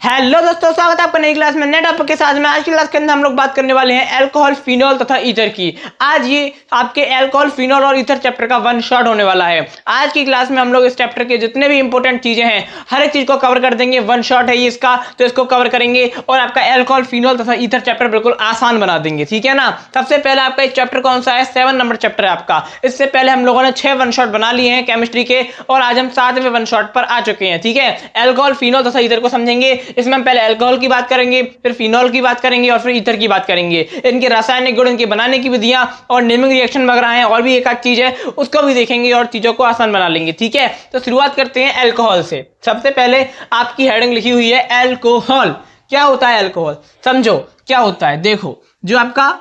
Hello दोस्तों, स्वागत है आपका नई क्लास में। नए टॉपिक के साथ में आज की क्लास के अंदर हम लोग बात करने वाले हैं अल्कोहल, फिनॉल तथा ईथर की। आज ये आपके अल्कोहल, फिनॉल और ईथर चैप्टर का वन शॉट होने वाला है। आज की क्लास में हम लोग इस चैप्टर के जितने भी इंपॉर्टेंट चीजें हैं हर एक चीज को कवर कर देंगे। वन शॉट है ये इसका, तो इसको कवर करेंगे और आपका अल्कोहल, फिनॉल तथा ईथर चैप्टर बिल्कुल आसान बना देंगे, ठीक है ना। सबसे पहले आपका एक चैप्टर कौन सा है? 7 नंबर चैप्टर है आपका। इससे पहले हम लोगों ने 6 वन शॉट बना लिए हैं केमिस्ट्री के और आज हम 7वें वन शॉट पर आ चुके हैं, ठीक है। अल्कोहल, फिनॉल तथा ईथर को समझेंगे। इसमें हम पहले अल्कोहल की बात करेंगे, फिर फिनॉल की बात करेंगे और फिर ईथर की बात करेंगे। इनके रासायनिक गुण, इनके बनाने की विधियां और नेमिंग रिएक्शन वगैरह हैं, और भी एक आध चीज है उसको भी देखेंगे और चीजों को आसान बना लेंगे, ठीक है। तो शुरुआत करते हैं अल्कोहल से। सबसे पहले आपकी हेडिंग लिखी हुई है अल्कोहल। क्या होता है अल्कोहल? समझो क्या होता है। देखो, जो आपका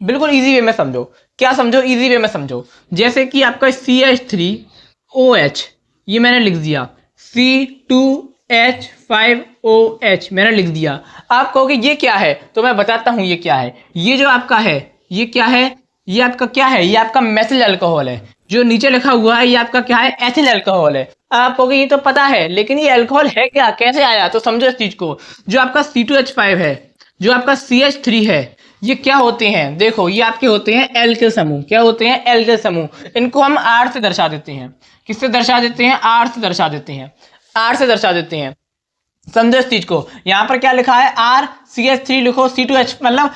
बिल्कुल इजी वे में समझो। क्या समझो? इजी वे में समझो। जैसे कि आपका CH3OH ये मैंने लिख दिया, C2H5OH मैंने लिख दिया। आप कहोगे ये क्या है, तो मैं बताता हूं ये क्या है। ये जो आपका है ये क्या है? ये आपका क्या है? ये आपका मेथिल अल्कोहल है। जो नीचे लिखा हुआ है ये आपका क्या है? एथिल अल्कोहल है। आप कहोगे ये तो पता है, लेकिन ये अल्कोहल है क्या, कैसे आया? तो समझो इस चीज को। जो आपका C2H5 है, जो आपका CH3 है, ये क्या होते हैं? देखो, ये आपके होते हैं एल्किल समूह। क्या होते हैं? एल्किल समूह। इनको हम R से दर्शा देते हैं। किससे दर्शा देते हैं? R से दर्शा देते हैं। R से दर्शा देते हैं। समझो इस चीज को। यहां पर क्या लिखा है? R, CH3 लिखो, C2H मतलब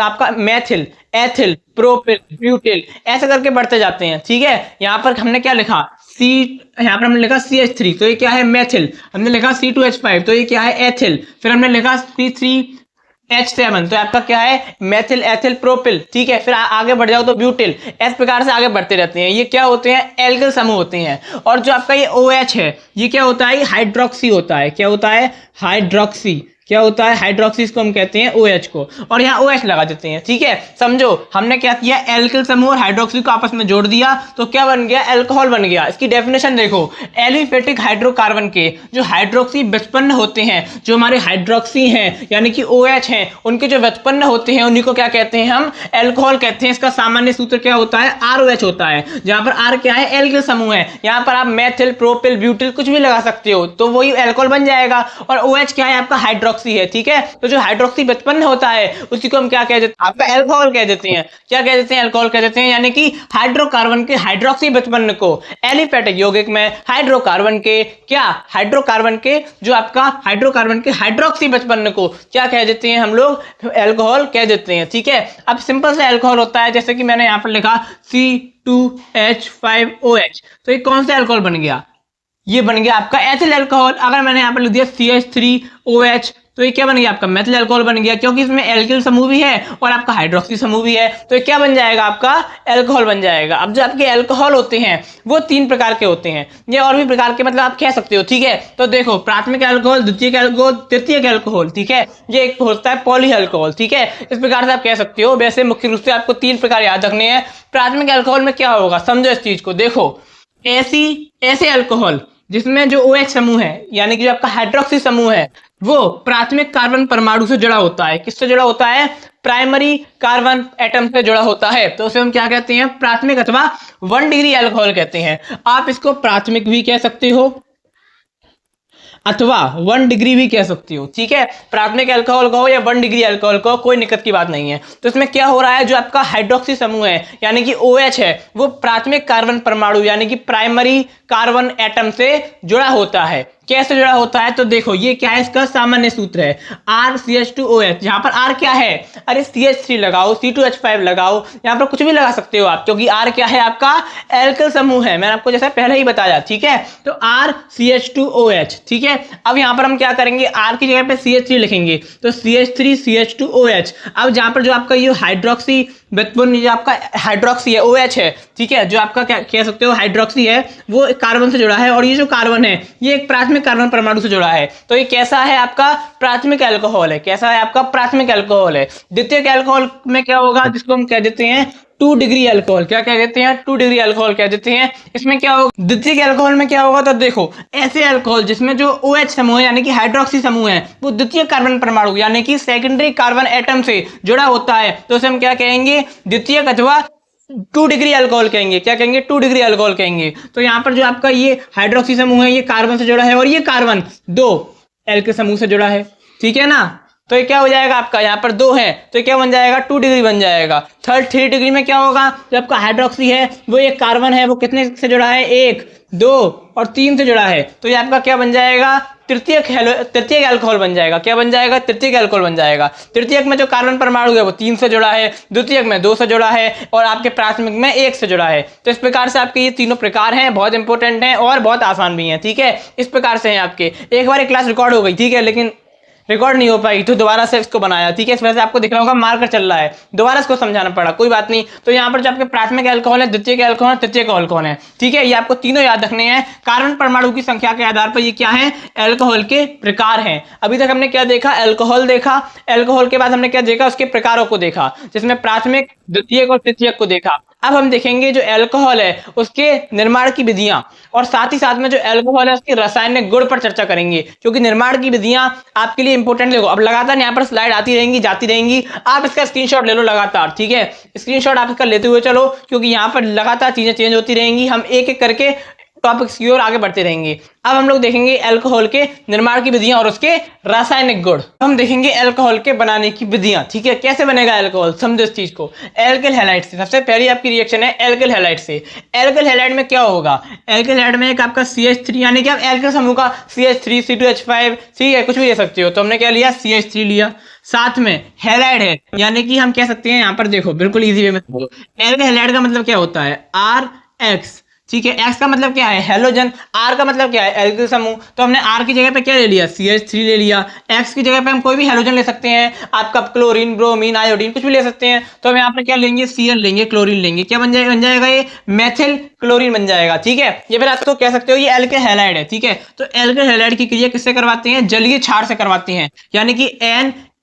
आपका मेथिल, एथिल, प्रोपिल, ब्यूटिल, ऐसे करके बढ़ते जाते हैं, ठीक है। यहां पर हमने क्या लिखा? यहाँ पर हमने लिखा CH3, तो ये क्या है? मेथिल। हमने लिखा C2H5, तो ये क्या है? एथिल। फिर हमने लिखा C3H7, तो आपका क्या है? मेथिल, एथिल, प्रोपिल, ठीक है। फिर आगे बढ़ जाओ तो ब्यूटिल। इस प्रकार से आगे बढ़ते रहते हैं। ये क्या होते हैं? एल्किल समूह होते हैं। और जो आपका ये OH है, ये क्या होता है? हाइड्रोक्सी होता है। क्या होता है? हाइड्रोक्सी। क्या होता है? हाइड्रोक्सी को हम कहते हैं OH को, और यहाँ OH लगा देते हैं, ठीक है। समझो हमने क्या किया? एल्किल समूह और हाइड्रोक्सी को आपस में जोड़ दिया, तो क्या बन गया? अल्कोहल बन गया। इसकी डेफिनेशन देखो, एलिफेटिक हाइड्रोकार्बन के जो हाइड्रोक्सी व्युत्पन्न होते हैं, जो हमारे हाइड्रोक्सी हैं यानी कि OH हैं, उनके जो व्युत्पन्न होते हैं उन्हीं को क्या कहते हैं? हम अल्कोहल कहते हैं। इसका सामान्य सूत्र क्या होता है? ROH होता है। जहां पर R क्या है? एल्किल समूह है। यहाँ पर आप मेथिल, प्रोपिल, ब्यूटिल कुछ भी लगा सकते हो, तो वही अल्कोहल बन जाएगा। और OH क्या है? आपका हाइड्रोक्सी है, ठीक है। तो जो हाइड्रोक्सी व्युत्पन्न होता है उसी को हम क्या कह देते हैं? आपका अल्कोहल कह देते हैं। क्या कह देते हैं? अल्कोहल कह देते हैं। यानी कि हाइड्रोकार्बन के हाइड्रोक्सी व्युत्पन्न को, एलिफेटिक यौगिक में हाइड्रोकार्बन के क्या? हाइड्रोकार्बन के जो आपका हाइड्रोकार्बन के हाइड्रोक्सी व्युत्पन्न को क्या कह देते हैं? हम लोग अल्कोहल कह देते हैं, ठीक है। अब सिंपल से अल्कोहल होता है, जैसे कि मैंने यहां पर लिखा C2H5OH, तो ये कौन सा अल्कोहल बन गया? ये बन गया आपका एथिल अल्कोहल। अगर मैंने यहाँ पर लिख दिया CH3OH, तो ये क्या बन गया? आपका मेथिल अल्कोहल बन गया, क्योंकि इसमें एल्किल समूह भी है और आपका हाइड्रोक्सी समूह भी है। तो ये क्या बन जाएगा? आपका अल्कोहल बन जाएगा। अब जो आपके अल्कोहल होते हैं वो 3 प्रकार के होते हैं, ये और भी प्रकार के मतलब आप कह सकते हो, ठीक है। तो देखो, प्राथमिक अल्कोहल, द्वितीयक अल्कोहल, तृतीयक अल्कोहल, ठीक है। ये एक होता है पॉली अल्कोहल, ठीक है। इस प्रकार से आप कह सकते हो। वैसे मुख्य रूप से आपको 3 प्रकार याद रखने हैं। प्राथमिक अल्कोहल में क्या होगा? समझो इस चीज को। देखो, ऐसे अल्कोहल जिसमें जो OH समूह है यानी कि जो आपका हाइड्रोक्सी समूह है वो प्राथमिक कार्बन परमाणु से जुड़ा होता है। किससे जुड़ा होता है? प्राइमरी कार्बन एटम से जुड़ा होता है। तो उसे हम क्या कहते हैं? प्राथमिक अथवा 1 डिग्री अल्कोहल कहते हैं। आप इसको प्राथमिक भी कह सकते हो अथवा 1 डिग्री भी कह सकती हो, ठीक है। प्राथमिक अल्कोहल कहो या 1 डिग्री अल्कोहल कहो, कोई दिक्कत की बात नहीं है। तो इसमें क्या हो रहा है? जो आपका हाइड्रोक्सी समूह है यानी कि OH है, वो प्राथमिक कार्बन परमाणु यानी कि प्राइमरी कार्बन एटम से जुड़ा होता है। कैसे जुड़ा होता है? तो देखो, ये क्या है? इसका सामान्य सूत्र है RCH2OH। यहाँ पर R क्या है? अरे CH3 लगाओ, C2H5 लगाओ, यहाँ पर कुछ भी लगा सकते हो आप, क्योंकि R क्या है? आपका एल्किल समूह है। मैंने आपको जैसा पहले ही बताया, ठीक है। तो RCH2OH, ठीक है। अब यहाँ पर हम क्या करेंगे? R की जगह पे CH3 लिखेंगे, तो CH3CH2OH। अब जहाँ पर जो आपका ये हाइड्रोक्सी व्युत्पन्न, जो आपका हाइड्रोक्सी है OH है, ठीक है, जो आपका क्या कह सकते हो हाइड्रोक्सी है, वो कार्बन से जुड़ा है, और ये जो कार्बन है ये एक प्राथमिक कार्बन परमाणु से जुड़ा है। तो ये कैसा है? आपका प्राथमिक अल्कोहल है। कैसा है? आपका प्राथमिक अल्कोहल है। द्वितीयक अल्कोहल में क्या होगा? जिसको हम कह देते हैं 2 डिग्री अल्कोहल। क्या कह देते हैं? 2 डिग्री अल्कोहल कह देते हैं। इसमें क्या होगा? द्वितीयक अल्कोहल में क्या होगा? तो देखो, ऐसे अल्कोहल जिसमें जो OH समूह है यानी कि हाइड्रोक्सी समूह है वो द्वितीयक कार्बन परमाणु यानी कि सेकेंडरी कार्बन एटम से जुड़ा होता है, तो उसे हम क्या कहेंगे? द्वितीयक अथवा 2 डिग्री अल्कोहल कहेंगे। क्या कहेंगे? 2 डिग्री अल्कोहल कहेंगे। तो यहाँ पर जो आपका ये हाइड्रोक्सी समूह है ये कार्बन से जुड़ा है, और ये कार्बन 2 एल्किल समूह से जुड़ा है, ठीक है ना। तो ये क्या हो जाएगा आपका, यहाँ पर 2 है तो ये क्या बन जाएगा, 2 डिग्री बन जाएगा। 3 डिग्री में क्या होगा, जो आपका हाइड्रोक्सी है वो एक कार्बन है, वो कितने से जुड़ा है, 1 2 और 3 से जुड़ा है, तो ये आपका क्या बन जाएगा, तृतीयक अल्कोहल बन जाएगा। क्या बन जाएगा, तृतीयक अल्कोहल बन जाएगा। तृतीयक में जो कार्बन परमाणु है वो 3 से जुड़ा है, द्वितीयक में 2 से जुड़ा है और आपके प्राथमिक में 1 से जुड़ा है। तो इस प्रकार से आपके ये तीनों प्रकार हैं, बहुत इंपॉर्टेंट हैं और बहुत आसान भी हैं, ठीक है। इस प्रकार से हैं आपके। एक बार क्लास रिकॉर्ड हो गई, ठीक है, लेकिन रिकॉर्ड नहीं हो पाई तो दोबारा से इसको बनाया, ठीक है। इस वजह से आपको दिख रहा होगा मार्कर चल रहा है, दोबारा इसको समझाना पड़ा, कोई बात नहीं। तो यहाँ पर जो आपके प्राथमिक अल्कोहल है, द्वितीयक अल्कोहल, तृतीयक अल्कोहल है, ठीक है। ये आपको तीनों याद रखने हैं। कार्बन परमाणु की संख्या के आधार पर ये क्या है, अल्कोहल के प्रकार हैं। अभी तक हमने क्या देखा, अल्कोहल देखा। अल्कोहल के बाद हमने क्या देखा, उसके प्रकारों को देखा, जिसमें प्राथमिक, द्वितीयक और तृतीयक को देखा। अब हम देखेंगे जो अल्कोहल है उसके निर्माण की विधियां, और साथ ही साथ में जो अल्कोहल है उसके रासायनिक गुण पर चर्चा करेंगे, क्योंकि निर्माण की विधियां आपके लिए इंपॉर्टेंट। देखो अब लगातार यहाँ पर स्लाइड आती रहेंगी, जाती रहेंगी, आप इसका स्क्रीनशॉट ले लो लगातार, ठीक है। स्क्रीनशॉट आप इसका लेते हुए चलो, क्योंकि यहाँ पर लगातार चीजें चेंज होती रहेंगी, हम एक एक करके टॉपिक्स की ओर आगे बढ़ते रहेंगे। अब हम लोग देखेंगे अल्कोहल के निर्माण की विधियां और उसके रासायनिक गुण। हम देखेंगे अल्कोहल के बनाने की विधियां, ठीक है। कैसे बनेगा अल्कोहल, समझो इस चीज को। एल्किल हैलाइड से, सबसे पहली आपकी रिएक्शन है एल्किल हैलाइड से। एल्किल हैलाइड में क्या होगा, एल्किल हैलाइड में एक आपका CH3, यानी कि आप एल्किल समूह का CH3 C2H5, ठीक है, कुछ भी ले सकते हो। तो हमने क्या लिया, CH3 लिया। साथ में हैलाइड है, यानी कि हम कह सकते हैं, यहाँ पर देखो बिल्कुल इजी वे में। एल्किल हैलाइड का मतलब क्या होता है, RX, ठीक है। एक्स का मतलब क्या है, हेलोजन। आर का मतलब क्या है, एल्किल समूह। तो हमने आर की जगह पे क्या ले लिया, CH3 ले लिया। एक्स की जगह पे हम कोई भी हेलोजन ले सकते हैं, आपका क्लोरीन, ब्रोमीन, आयोडीन, कुछ भी ले सकते हैं। तो हम यहाँ पे क्या लेंगे, Cl लेंगे, क्लोरीन लेंगे। क्या बन जाएगा ये मेथिल क्लोरीन बन जाएगा, ठीक है। ये फिर आप तो कह सकते हो ये एल्किल हैलाइड है, ठीक है। तो एल्किल हैलाइड की क्रिया किससे करवाते हैं, जलीय क्षार से करवाते हैं, यानी कि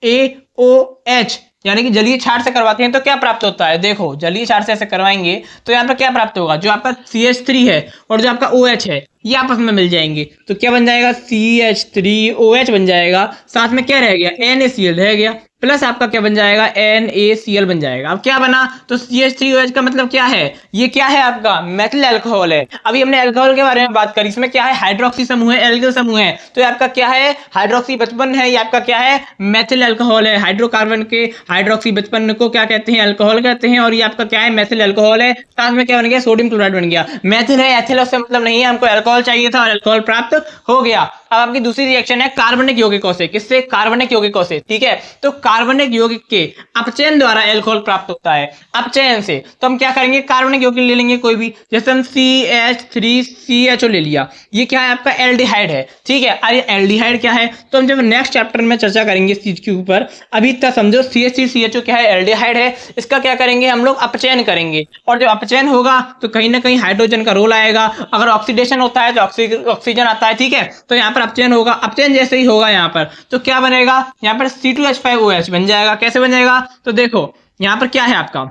NaOH, यानी कि जलीय क्षार से करवाते हैं। तो क्या प्राप्त होता है, देखो जलीय क्षार से ऐसे करवाएंगे तो यहाँ पर क्या प्राप्त होगा, जो आपका CH3 है और जो आपका OH है ये आपस में मिल जाएंगे। तो क्या बन जाएगा, CH3OH बन जाएगा। साथ में क्या रह गया, NaCl रह गया, प्लस आपका क्या बन जाएगा, NaCl बन जाएगा। अब क्या बना, तो CH3OH का मतलब क्या है, ये क्या है आपका मेथिल अल्कोहल है। अभी हमने अल्कोहल के बारे में बात करी, इसमें क्या है, हाइड्रोक्सी समूह है, एल्किल समूह है। तो ये आपका क्या है, हाइड्रोक्सी 55 है, ये आपका क्या है, मेथिल अल्कोहल है। हाइड्रोकार्बन के हाइड्रोक्सी 55 को क्या कहते हैं, अल्कोहल कहते हैं, और ये आपका क्या है, मेथिल अल्कोहल है। साथ में क्या बन गया, सोडियम क्लोराइड बन गया। मेथिल है, एथिल उससे मतलब नहीं है, हमको अल्कोहल चाहिए था और अल्कोहल प्राप्त हो गया। अब आपकी दूसरी रिएक्शन है कार्बनिक यौगिकों से। किससे, कार्बनिक यौगिकों से, ठीक है। तो कार्बनिक यौगिक के अपचयन द्वारा अल्कोहल प्राप्त होता है, अपचयन से। तो हम क्या करेंगे, कार्बनिक यौगिक ले लेंगे कोई भी, जैसे हम CH3CHO ले लिया, ये क्या है आपका एल्डिहाइड है, ठीक है। अरे एल्डिहाइड क्या है, तो हम जब नेक्स्ट चैप्टर में चर्चा करेंगे इस चीज के ऊपर। अभी तक समझो CH3CHO क्या है, एल्डिहाइड है। इसका क्या करेंगे हम लोग, अपचयन करेंगे, और जब अपचयन होगा तो कहीं ना कहीं हाइड्रोजन का रोल आएगा। अगर ऑक्सीडेशन होता है तो ऑक्सीजन आता है, ठीक है। तो यहाँ पर अपचयन होगा, अपचयन जैसे ही होगा यहाँ पर तो क्या बनेगा, यहाँ पर C2H5OH बन जाएगा। कैसे बन जाएगा, तो देखो यहाँ पर क्या है आपका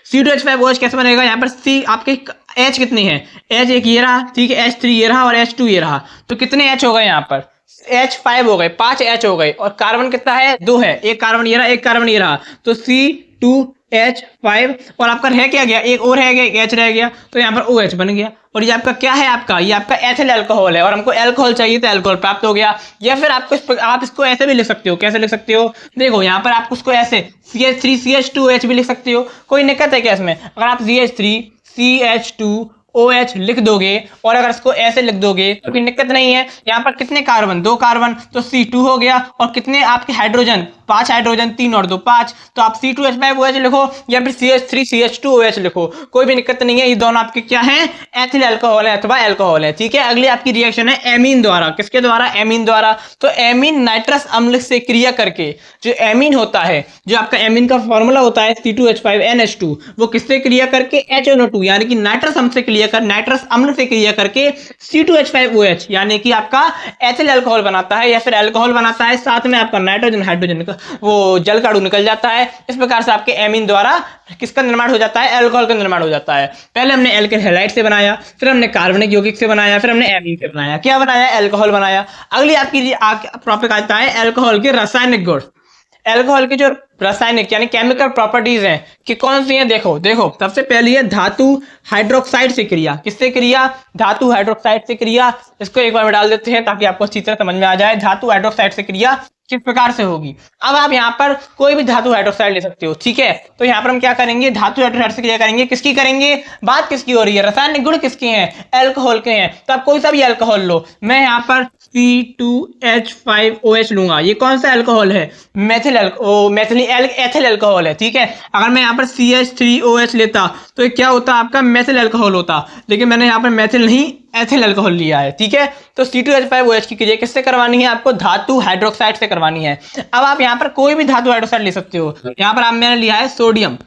C2H5OH कैसे बनेगा, यहाँ पर C आपके H कितनी है, H एक ये रहा, ठीक है, H3 ये रहा और H2 ये रहा। तो कितने H हो गए, यहाँ पर H5 हो गए, 5 H हो गए, और कार्बन कितना है, 2 है। एक कार्बन ये रहा, एक कार्बन ये रहा, तो C2H5, और आपका रह क्या गया, एक और रह गया, एक H रह गया, तो यहाँ पर OH बन गया। और ये आपका क्या है, आपका ये आपका एथिल अल्कोहल है, और हमको अल्कोहल चाहिए तो अल्कोहल प्राप्त हो गया। या फिर आप इसको ऐसे भी लिख सकते हो, कैसे लिख सकते हो, देखो यहाँ पर आप उसको ऐसे CH3CH2OH भी लिख सकते हो, कोई दिक्कत है क्या इसमें। अगर आप CH3CH2OH लिख दोगे और अगर इसको ऐसे लिख दोगे तो कोई दिक्कत नहीं है। यहाँ पर कितने कार्बन, 2 कार्बन, तो C2 हो गया, और कितने आपके हाइड्रोजन, 5 हाइड्रोजन, 3 और 2 5, तो आप C2H5OH लिखो या फिर CH3CH2OH लिखो, कोई भी दिक्कत नहीं है। ये दोनों आपके क्या हैं, एथिल अल्कोहल है अथवा अल्कोहल है, ठीक है। अगली आपकी रिएक्शन है एमीन द्वारा। किसके द्वारा, एमीन द्वारा। तो एमीन नाइट्रस अम्ल से क्रिया करके, जो एमीन होता है, जो आपका एमीन का फॉर्मूला होता है C2H5NH2, वो किससे क्रिया करके, HNO2 यानी कि नाइट्रस अम्ल से नाइट्रस अम्ल से क्रिया करके C2H5OH यानी कि आपका एथिल अल्कोहल बनाता है या फिर अल्कोहल बनाता है। साथ में आपका नाइट्रोजन हाइड्रोजन का वो जल का अणु निकल जाता है। इस प्रकार से आपके एमीन द्वारा किसका निर्माण हो जाता है, अल्कोहल का निर्माण हो जाता है। पहले हमने एल्किल हैलाइड से बनाया, फिर हमने कार्बनिक यौगिक से बनाया, फिर हमने एमीन से बनाया। क्या बनाया, अल्कोहल बनाया। अगली आपकी टॉपिक आता है अल्कोहल के रासायनिक गुण। एल्कोहल की जो रासायनिक यानी केमिकल प्रॉपर्टीज हैं कि कौन सी हैं, देखो देखो सबसे पहली है धातु हाइड्रोक्साइड से क्रिया। किससे क्रिया? धातु हाइड्रोक्साइड से क्रिया। इसको एक बार में डाल देते हैं ताकि आपको अच्छी तरह समझ में आ जाए धातु हाइड्रोक्साइड से क्रिया किस प्रकार से होगी। अब आप यहाँ पर कोई भी धातु हाइड्रोक्साइड ले सकते हो, ठीक है। तो यहाँ पर हम क्या करेंगे, धातु हाइड्रोक्साइड से क्रिया करेंगे। किसकी करेंगे? बात किसकी हो रही है? रासायनिक गुण किसके हैं? एल्कोहल के हैं। तो आप कोई सा भी एल्कोहल लो, मैं यहाँ पर C2H5OH लूंगा। ये कौन सा एल्कोहल है? मेथिल एथिल एल्कोहल है, ठीक है। अगर मैं यहाँ पर CH3OH लेता तो ये क्या होता? आपका मेथिल एल्कोहल होता, लेकिन मैंने यहाँ पर मेथिल नहीं एथिल अल्कोहल लिया है, ठीक है। तो C2H5OH की क्रिया किससे करवानी है? आपको धातु हाइड्रोक्साइड से करवानी है। अब आप यहाँ पर कोई भी धातु हाइड्रोक्साइड ले सकते हो। यहाँ पर मैंने लिया है सोडियम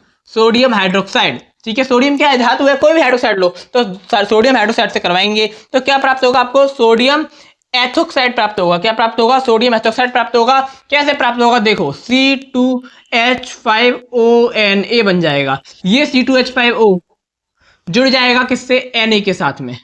हाइड्रोक्साइड, ठीक है। सोडियम क्या है? धातु है, कोई भी हाइड्रोक्साइड लो तो सोडियम हाइड्रोक्साइड से करवाएंगे। तो क्या प्राप्त होगा आपको? सोडियम एथोक्साइड प्राप्त होगा। क्या प्राप्त होगा? सोडियम एथोक्साइड प्राप्त होगा। कैसे प्राप्त होगा? देखो C2H5ONA बन जाएगा। ये C2H5O जुड़ जाएगा किससे? Na के साथ में,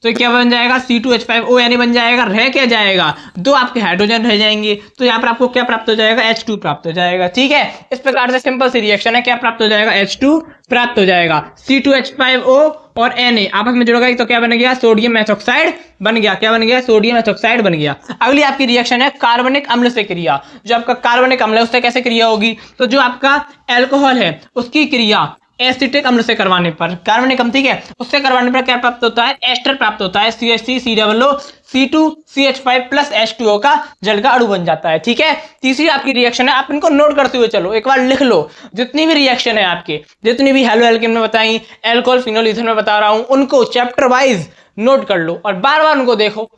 तो क्या बन जाएगा? C2H5ONA बन जाएगा। रह क्या जाएगा? दो आपके हाइड्रोजन रह जाएंगे, तो यहाँ पर आपको क्या प्राप्त हो जाएगा? H2 प्राप्त हो जाएगा, ठीक है। इस प्रकार से सिंपल सी रिएक्शन है, क्या प्राप्त हो जाएगा? H2 प्राप्त हो जाएगा। C2H5O और Na आपस में जुड़ गई तो क्या बन गया? सोडियम एथोक्साइड बन गया। क्या बन गया? सोडियम एथोक्साइड बन गया। अगली आपकी रिएक्शन है कार्बनिक अम्ल से क्रिया। जो आपका कार्बनिक अम्ल है उससे कैसे क्रिया होगी? तो जो आपका एल्कोहल है उसकी क्रिया एसिटिक अम्ल से करवाने पर, कार्बनिक अम्ल, ठीक है, उससे करवाने पर क्या प्राप्त होता है? एस्टर प्राप्त होता है। CH3COO C2CH5 प्लस H2O का जल का अणु बन जाता है, ठीक है। तीसरी आपकी रिएक्शन है, आप इनको नोट करते हुए चलो, एक बार लिख लो। जितनी भी रिएक्शन है आपके, जितनी भी हेलो एल्केन में बताई, एल्कोहल फिनोल ईथर में बता रहा हूं, उनको चैप्टर वाइज नोट कर लो और बार बार उनको देखो,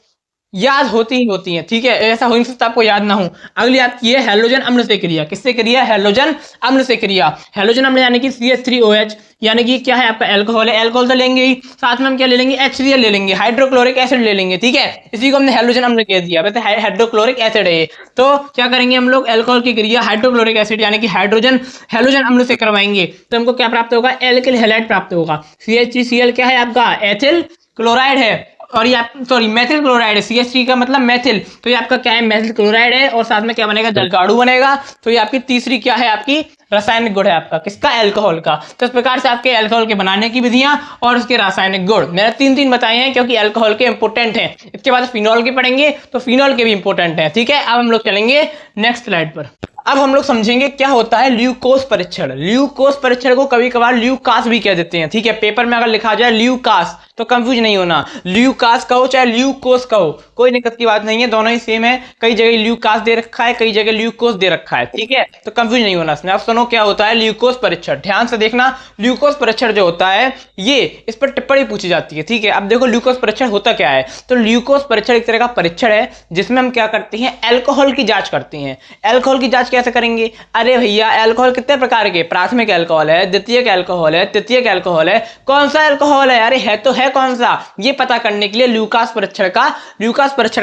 याद होती ही होती है, ठीक है। ऐसा हो नहीं सकता आपको याद ना हो। अगली आपकी है हैलोजन अम्ल से क्रिया। किससे क्रिया? हैलोजन अम्ल से क्रिया। हैलोजन अम्ल यानी कि CH3OH, यानी कि क्या है? आपका एल्कोहल है। एल्कोहल तो लेंगे ही, साथ में हम क्या ले लेंगे? HCl ले लेंगे, हाइड्रोक्लोरिक एसिड ले लेंगे, ठीक है। इसी को हमने हैलोजन अम्ल कह दिया, वैसे हाइड्रोक्लोरिक एसिड है। तो क्या करेंगे हम लोग? एल्कोहल की क्रिया हाइड्रोक्लोरिक एसिड यानी कि हैलोजन अम्ल से करवाएंगे तो हमको क्या प्राप्त होगा? एल्किल हैलाइड प्राप्त होगा। CH3Cl क्या है? आपका एथिल क्लोराइड है, और ये आप सॉरी मेथिल क्लोराइड है। CH3 का मतलब मेथिल, तो ये आपका क्या है? मेथिल क्लोराइड है, और साथ में क्या बनेगा? जल का अणु बनेगा। तो ये आपकी तीसरी क्या है? आपकी रासायनिक गुण है आपका, किसका? एल्कोहल का। तो इस प्रकार से आपके एल्कोहल के बनाने की विधियां और उसके रासायनिक गुण मैंने तीन बताए हैं, क्योंकि एल्कोहल के इंपोर्टेंट हैं। इसके बाद फिनॉल के पढ़ेंगे तो फिनॉल के भी इंपोर्टेंट है, ठीक है। अब हम लोग चलेंगे नेक्स्ट स्लाइड पर। अब हम लोग समझेंगे क्या होता है ल्यूकोस परीक्षण। ल्यूकोस परीक्षण को कभी कभार ल्यूकास भी कह देते हैं, ठीक है। पेपर में अगर लिखा जाए ल्यूकास तो कंफ्यूज नहीं होना, ल्यूकास कहो चाहे ल्यूकोस कहो, कोई दिक्कत की बात नहीं है, दोनों ही सेम है। कई जगह ल्यूकास दे रखा है, कई जगह ल्यूकोस दे रखा है, ठीक है। तो कंफ्यूज नहीं होना इसमें। अब सुनो क्या होता है ल्यूकोस परीक्षण, ध्यान से देखना। ल्यूकोस परीक्षण जो होता है ये इस पर टिप्पणी पूछी जाती है, ठीक है। अब देखो ल्यूकोस परीक्षण होता क्या है। तो ल्यूकोस परीक्षण एक तरह का परीक्षण है जिसमें हम क्या करते हैं? एल्कोहल की जांच करते हैं। एल्कोहल की जांच कैसे करेंगे? अरे भैया एल्कोहल कितने प्रकार के? प्राथमिक एल्कोहल है, द्वितीयक एल्कोहल है, तृतीयक एल्कोहल है। कौन सा एल्कोहल है? अरे है तो है कौन सा, ये पता करने के लिए ल्यूकास परीक्षण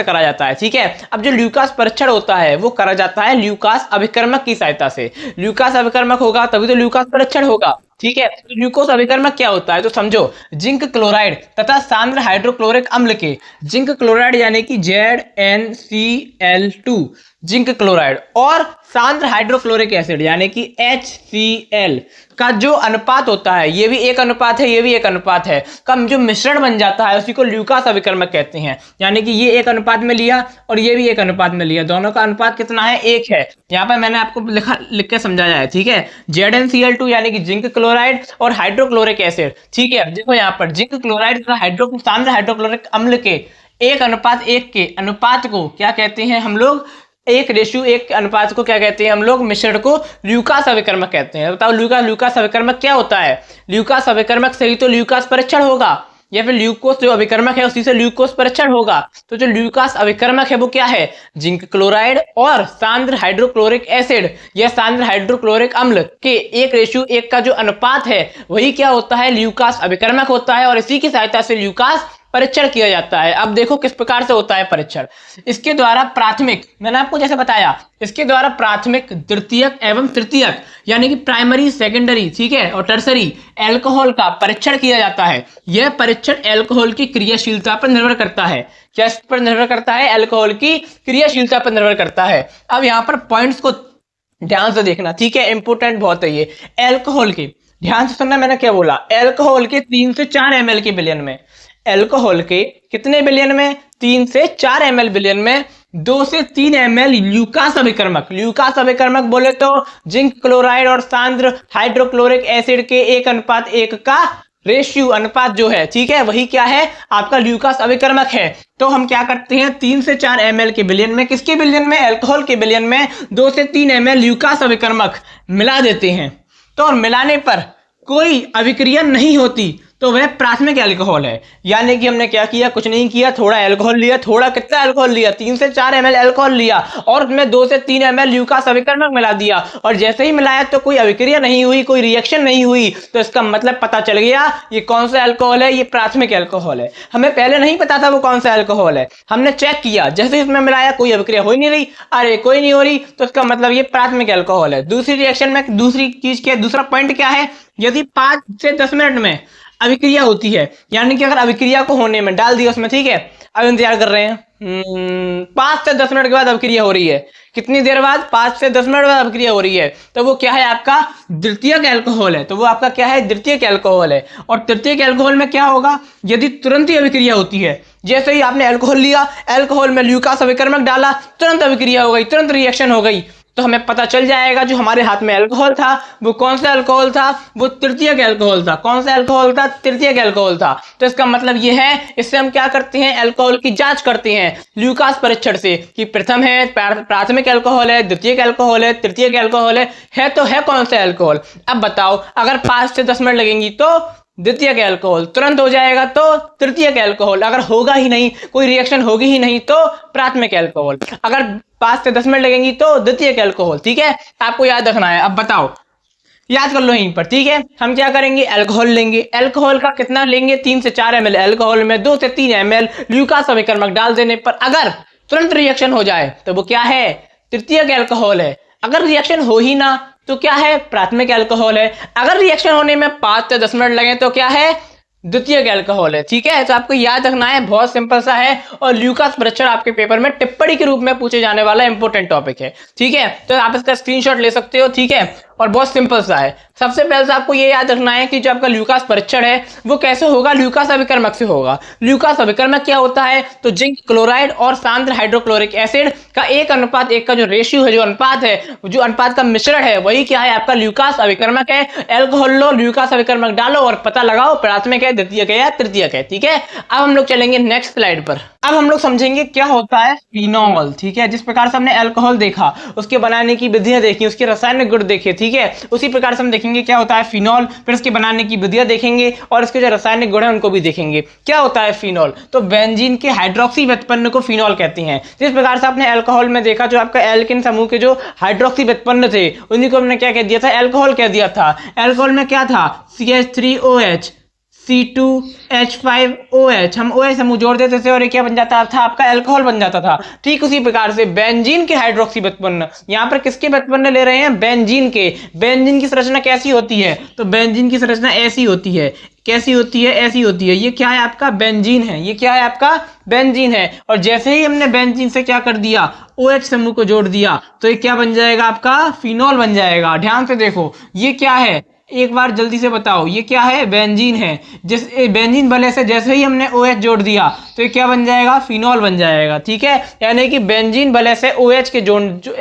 करा जाता है, ठीक है। अब जो ल्यूकास परीक्षण होता है वो करा जाता है ल्यूकास अभिकर्मक की सहायता से। ल्यूकास अभिकर्मक होगा तभी तो ल्यूकास परीक्षण होगा, ठीक है। तो ल्यूकोस अभिकर्मक क्या होता है? तो समझो, जिंक क्लोराइड तथा सांद्र हाइड्रोक्लोरिक अम्ल के, जिंक क्लोराइड यानी कि ZnCl2 जिंक क्लोराइड, और सांद्र हाइड्रोक्लोरिक एसिड यानी कि HCl का जो अनुपात होता है, ये भी एक अनुपात है, ये भी एक अनुपात है, का जो मिश्रण बन जाता है उसी को ल्यूकास अभिकर्मक कहते हैं। यानी कि ये एक अनुपात में लिया और ये भी एक अनुपात में लिया, दोनों का अनुपात कितना है? एक है। यहाँ पर मैंने आपको लिख के समझाया है, ठीक है। ZnCl2 यानी कि जिंक क्लोराइड और हाइड्रोक्लोरिक एसिड, ठीक है। देखो यहाँ पर जिंक क्लोराइड तथा सांद्र हाइड्रोक्लोरिक अम्ल के 1:1 के अनुपात को क्या कहते हैं हम लोग? 1:1 अनुपात को क्या कहते हैं हम लोग? मिश्रण को ल्यूकास अभिकर्मक कहते हैं। बताओ ल्यूकास अभिकर्मक क्या होता है? ल्यूकास अभिकर्मक से ही तो ल्यूकास परीक्षण होगा, या फिर ल्यूकोस जो अभिकर्मक है उसी से ल्यूकोस परीक्षण होगा। तो जो ल्यूकास अभिकर्मक है वो क्या है? जिंक क्लोराइड और सांद्र हाइड्रोक्लोरिक एसिड या सांद्र हाइड्रोक्लोरिक अम्ल के 1:1 का जो अनुपात है वही क्या होता है? ल्यूकास अभिकर्मक होता है, और इसी की सहायता से ल्यूकास परीक्षण किया जाता है। अब देखो किस प्रकार से होता है परीक्षण। इसके द्वारा प्राथमिक, मैंने आपको जैसे बताया, इसके द्वारा प्राथमिक, द्वितीयक एवं तृतीयक यानी कि प्राइमरी, सेकेंडरी, ठीक है, और टर्सरी एल्कोहल का परीक्षण किया जाता है। यह परीक्षण एल्कोहल की क्रियाशीलता पर निर्भर करता है। क्या पर निर्भर करता है? एल्कोहल की क्रियाशीलता पर निर्भर करता है। अब यहाँ पर पॉइंट्स को ध्यान से देखना, ठीक है, इंपोर्टेंट बहुत है ये। एल्कोहल के, ध्यान से सुनना, मैंने क्या बोला, एल्कोहल के 3 से 4 ml के बिलियन में, एल्कोहल के कितने बिलियन में, 3 से 4 ml बिलियन में 2 से 3 ml ल्यूकास अभिकर्मक, ल्यूकास अभिकर्मक बोले तो जिंक क्लोराइड और सांद्र हाइड्रोक्लोरिक एसिड के 1:1 का रेशियो, अनुपात जो है, ठीक है, वही क्या है आपका ल्यूकास अभिकर्मक है। तो हम क्या करते हैं, 3 से 4 ml के बिलियन में, किसके बिलियन में, एल्कोहल के बिलियन में 2 से 3 ml ल्यूकास अभिकर्मक मिला देते हैं। तो और मिलाने पर कोई अभिक्रिया नहीं होती तो वह प्राथमिक अल्कोहल है। यानी कि हमने क्या किया, कुछ नहीं किया, थोड़ा अल्कोहल लिया, थोड़ा कितना अल्कोहल लिया, 3 से 4 ml अल्कोहल लिया और उसमें 2 से 3 ml ल्यूकास अभिकर्मक मिला दिया, और जैसे ही मिलाया तो कोई अभिक्रिया नहीं हुई, कोई रिएक्शन नहीं हुई, तो इसका मतलब पता चल गया ये कौन सा अल्कोहल है, ये प्राथमिक अल्कोहल है। हमें पहले नहीं पता था वो कौन सा अल्कोहल है, हमने चेक किया, जैसे इसमें मिलाया कोई अभिक्रिया हो ही नहीं रही, अरे कोई नहीं हो रही, तो इसका मतलब ये प्राथमिक अल्कोहल है। दूसरी रिएक्शन में दूसरी चीज क्या, दूसरा पॉइंट क्या है, यदि 5 से 10 मिनट में अभिक्रिया होती है, यानी कि अगर अभिक्रिया को होने में डाल दिया उसमें, ठीक है, अब इंतजार कर रहे हैं, 5 से 10 मिनट के बाद अभिक्रिया हो रही है, कितनी देर बाद, 5 से 10 मिनट बाद अभिक्रिया हो रही है, तो वो क्या है आपका द्वितीयक अल्कोहल है, तो वो आपका क्या है, द्वितीयक अल्कोहल है। और तृतीयक अल्कोहल में क्या होगा, यदि तुरंत ही अभिक्रिया होती है, जैसे ही आपने अल्कोहल लिया, अल्कोहल में ल्यूकास अभिकर्मक डाला, तुरंत अभिक्रिया हो गई, तुरंत रिएक्शन हो गई, तो हमें पता चल जाएगा जो हमारे हाथ में अल्कोहल था वो कौन सा अल्कोहल था, वो तृतीयक अल्कोहल था। कौन सा अल्कोहल था, तृतीयक अल्कोहल था। तो इसका मतलब ये है, इससे हम क्या करते हैं, अल्कोहल की जांच करते हैं ल्यूकास परीक्षण से कि प्रथम है, प्राथमिक अल्कोहल है, द्वितीयक अल्कोहल है, तृतीयक अल्कोहल है तो है कौन सा अल्कोहल। अब बताओ, अगर 5 से 10 मिनट लगेंगी तो द्वितीयक अल्कोहल, तुरंत हो जाएगा तो तृतीयक अल्कोहल, अगर होगा ही नहीं, कोई रिएक्शन होगी ही नहीं तो प्राथमिक अल्कोहल, अगर 5 से 10 मिनट लगेंगी तो द्वितीयक अल्कोहल, ठीक है, आपको याद रखना है। अब बताओ, याद कर लो यहीं पर, ठीक है, हम क्या करेंगे, अल्कोहल लेंगे, अल्कोहल का कितना लेंगे, 3 से 4 ml अल्कोहल में 2 से 3 ml ल्यूकास अभिकर्मक डाल देने पर अगर तुरंत रिएक्शन हो जाए तो वो क्या है, तृतीयक अल्कोहल है। अगर रिएक्शन हो ही ना तो क्या है, प्राथमिक अल्कोहल है। अगर रिएक्शन होने में 5 से 10 मिनट लगे तो क्या है, द्वितीयक अल्कोहल है, ठीक है। तो आपको याद रखना है, बहुत सिंपल सा है, और ल्यूकास परीक्षण आपके पेपर में टिप्पणी के रूप में पूछे जाने वाला इंपॉर्टेंट टॉपिक है, ठीक है। तो आप इसका स्क्रीनशॉट ले सकते हो, ठीक है, और बहुत सिंपल सा है। सबसे पहले से आपको ये याद रखना है कि जो आपका ल्यूकास परीक्षण है वो कैसे होगा, ल्यूकास अभिकर्मक से होगा। ल्यूकास अभिकर्मक क्या होता है, तो जिंक क्लोराइड और सांद्र हाइड्रोक्लोरिक एसिड का 1:1 का जो रेशियो है, जो अनुपात है, जो अनुपात का मिश्रण है, वही क्या है आपका ल्यूकास अभिकर्मक है। एल्कोहल लो, ल्यूकास अभिकर्मक डालो और पता लगाओ प्राथमिक है, द्वितीयक है या तृतीयक है, ठीक है। अब हम लोग चलेंगे नेक्स्ट स्लाइड पर। अब हम लोग समझेंगे क्या होता है फिनॉल, ठीक है। जिस प्रकार से हमने अल्कोहल देखा, उसके बनाने की विधियां देखी, उसके रासायनिक गुण देखे, ठीक है, उसी प्रकार से हम देखेंगे क्या होता है फिनॉल, फिर इसके बनाने की विधियां देखेंगे और इसके जो रासायनिक गुण है उनको भी देखेंगे। क्या होता है फिनॉल, तो बेंजीन के हाइड्रोक्सी व्युत्पन्न को फिनॉल कहते हैं। जिस प्रकार से आपने अल्कोहल में देखा, जो आपका एल्किन समूह के जो हाइड्रोक्सी व्युत्पन्न थे उन्हीं को हमने क्या कह दिया था, अल्कोहल कह दिया था। अल्कोहल में क्या था, CH3OH C2H5OH, हम OH समूह जोड़ देते थे और ये क्या बन जाता था, आपका अल्कोहल बन जाता था। ठीक उसी प्रकार से बेंजीन के हाइड्रोक्सी व्युत्पन्न, यहाँ पर किसके व्युत्पन्न ले रहे हैं, बेंजीन के। बेंजीन की संरचना कैसी होती है, तो बेंजीन की संरचना ऐसी होती है। कैसी होती है, ऐसी होती है। ये क्या है आपका बेंजीन है, ये क्या है आपका बेंजीन है। और जैसे ही हमने बेंजीन से क्या कर दिया, OH समूह को जोड़ दिया, तो ये क्या बन जाएगा, आपका फिनॉल बन जाएगा। ध्यान से देखो, ये क्या है, एक बार जल्दी से बताओ, ये क्या है, बेंजीन है। जिस बेंजीन भले से जैसे ही हमने OH जोड़ दिया तो ये क्या बन जाएगा, फिनॉल बन जाएगा, ठीक है। यानी कि बेंजीन भले से OH के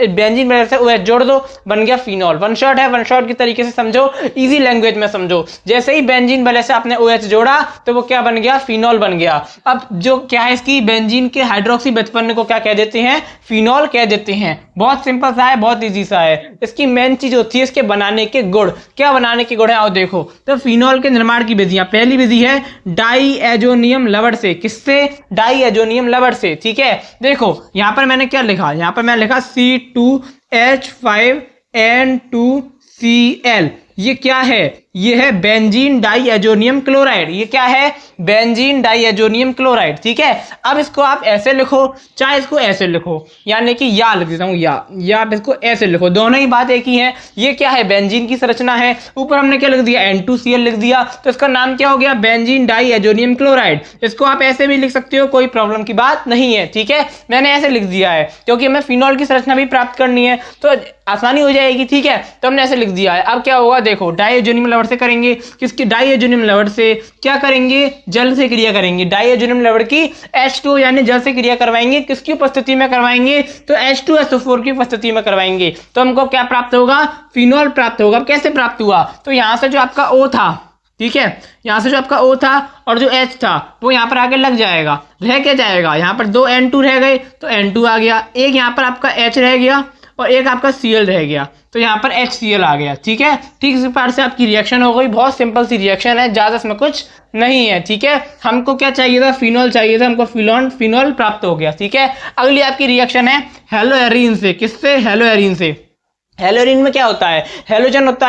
बेंजीन भले से OH जोड़ दो, बन गया फिनॉल। वन शॉट है, वन शॉट की तरीके से समझो, इजी लैंग्वेज में समझो। जैसे ही बेंजीन भले से आपने OH जोड़ा तो वो क्या बन गया, फिनॉल बन गया। अब जो क्या है, इसकी बेंजीन के हाइड्रोक्सी व्युत्पन्न को क्या कह देते हैं, फिनॉल कह देते हैं। बहुत सिंपल सा है, बहुत ईजी सा है। इसकी मेन चीज होती है इसके बनाने के गुण। क्या बनाने के गुण है, आओ देखो। तो फिनॉल के निर्माण की विधियां, पहली विधि है डाईएजोनियम लवण से। किससे, डाईएजोनियम लवण से, ठीक है। देखो यहां पर मैंने क्या लिखा, यहां पर मैं लिखा C2H5N2Cl। ये क्या है, ये है बेंजीन डाईएजोनियम क्लोराइड। ये क्या है? Benzene diazonium chloride. ठीक है, अब इसको आप ऐसे लिखो चाहे इसको ऐसे लिखो, यानी कि या लिख देता हूँ या आप इसको ऐसे लिखो, दोनों ही बात एक ही है। ये क्या है? बेंजीन की संरचना है, ऊपर हमने क्या लिख दिया? N2Cl लिख दिया, तो इसका नाम क्या हो गया? Benzene diazonium chloride. इसको आप ऐसे भी लिख सकते हो, कोई प्रॉब्लम की बात नहीं है। ठीक है, मैंने ऐसे लिख दिया है क्योंकि हमें फिनॉल की संरचना भी प्राप्त करनी है तो आसानी हो जाएगी। ठीक है, तो हमने ऐसे लिख दिया है। अब क्या होगा? देखो, डाईएजोनियम लवण से करेंगे, किसकी? डाईएजोनियम लवण से क्या करेंगे? जल से क्रिया करेंगे। डाईएजोनियम लवण की H2 यानी जल से क्रिया करवाएंगे। किसकी उपस्थिति में करवाएंगे? तो H2SO4 की उपस्थिति में करवाएंगे। तो हमको क्या प्राप्त होगा? फिनॉल प्राप्त होगा। कैसे प्राप्त हुआ? तो यहां से जो आपका O था, ठीक है, यहां से जो आपका O था और जो H था वो यहां पर आके लग जाएगा, रह के जाएगा। यहां पर 2 N2 रह गए तो N2 आ गया, एक यहां पर आपका H रह गया और एक आपका Cl रह गया, तो यहाँ पर HCl आ गया। ठीक है, ठीक इसी प्रकार से आपकी रिएक्शन हो गई। बहुत सिंपल सी रिएक्शन है, ज़्यादा इसमें कुछ नहीं है। ठीक है, हमको क्या चाहिए था? फिनॉल चाहिए था, हमको फिनॉल प्राप्त हो गया। ठीक है, अगली आपकी रिएक्शन है हेलोएरीन से। किससे? हेलोएरीन से। हेलोरीन में क्या होता है? हेलोजन होता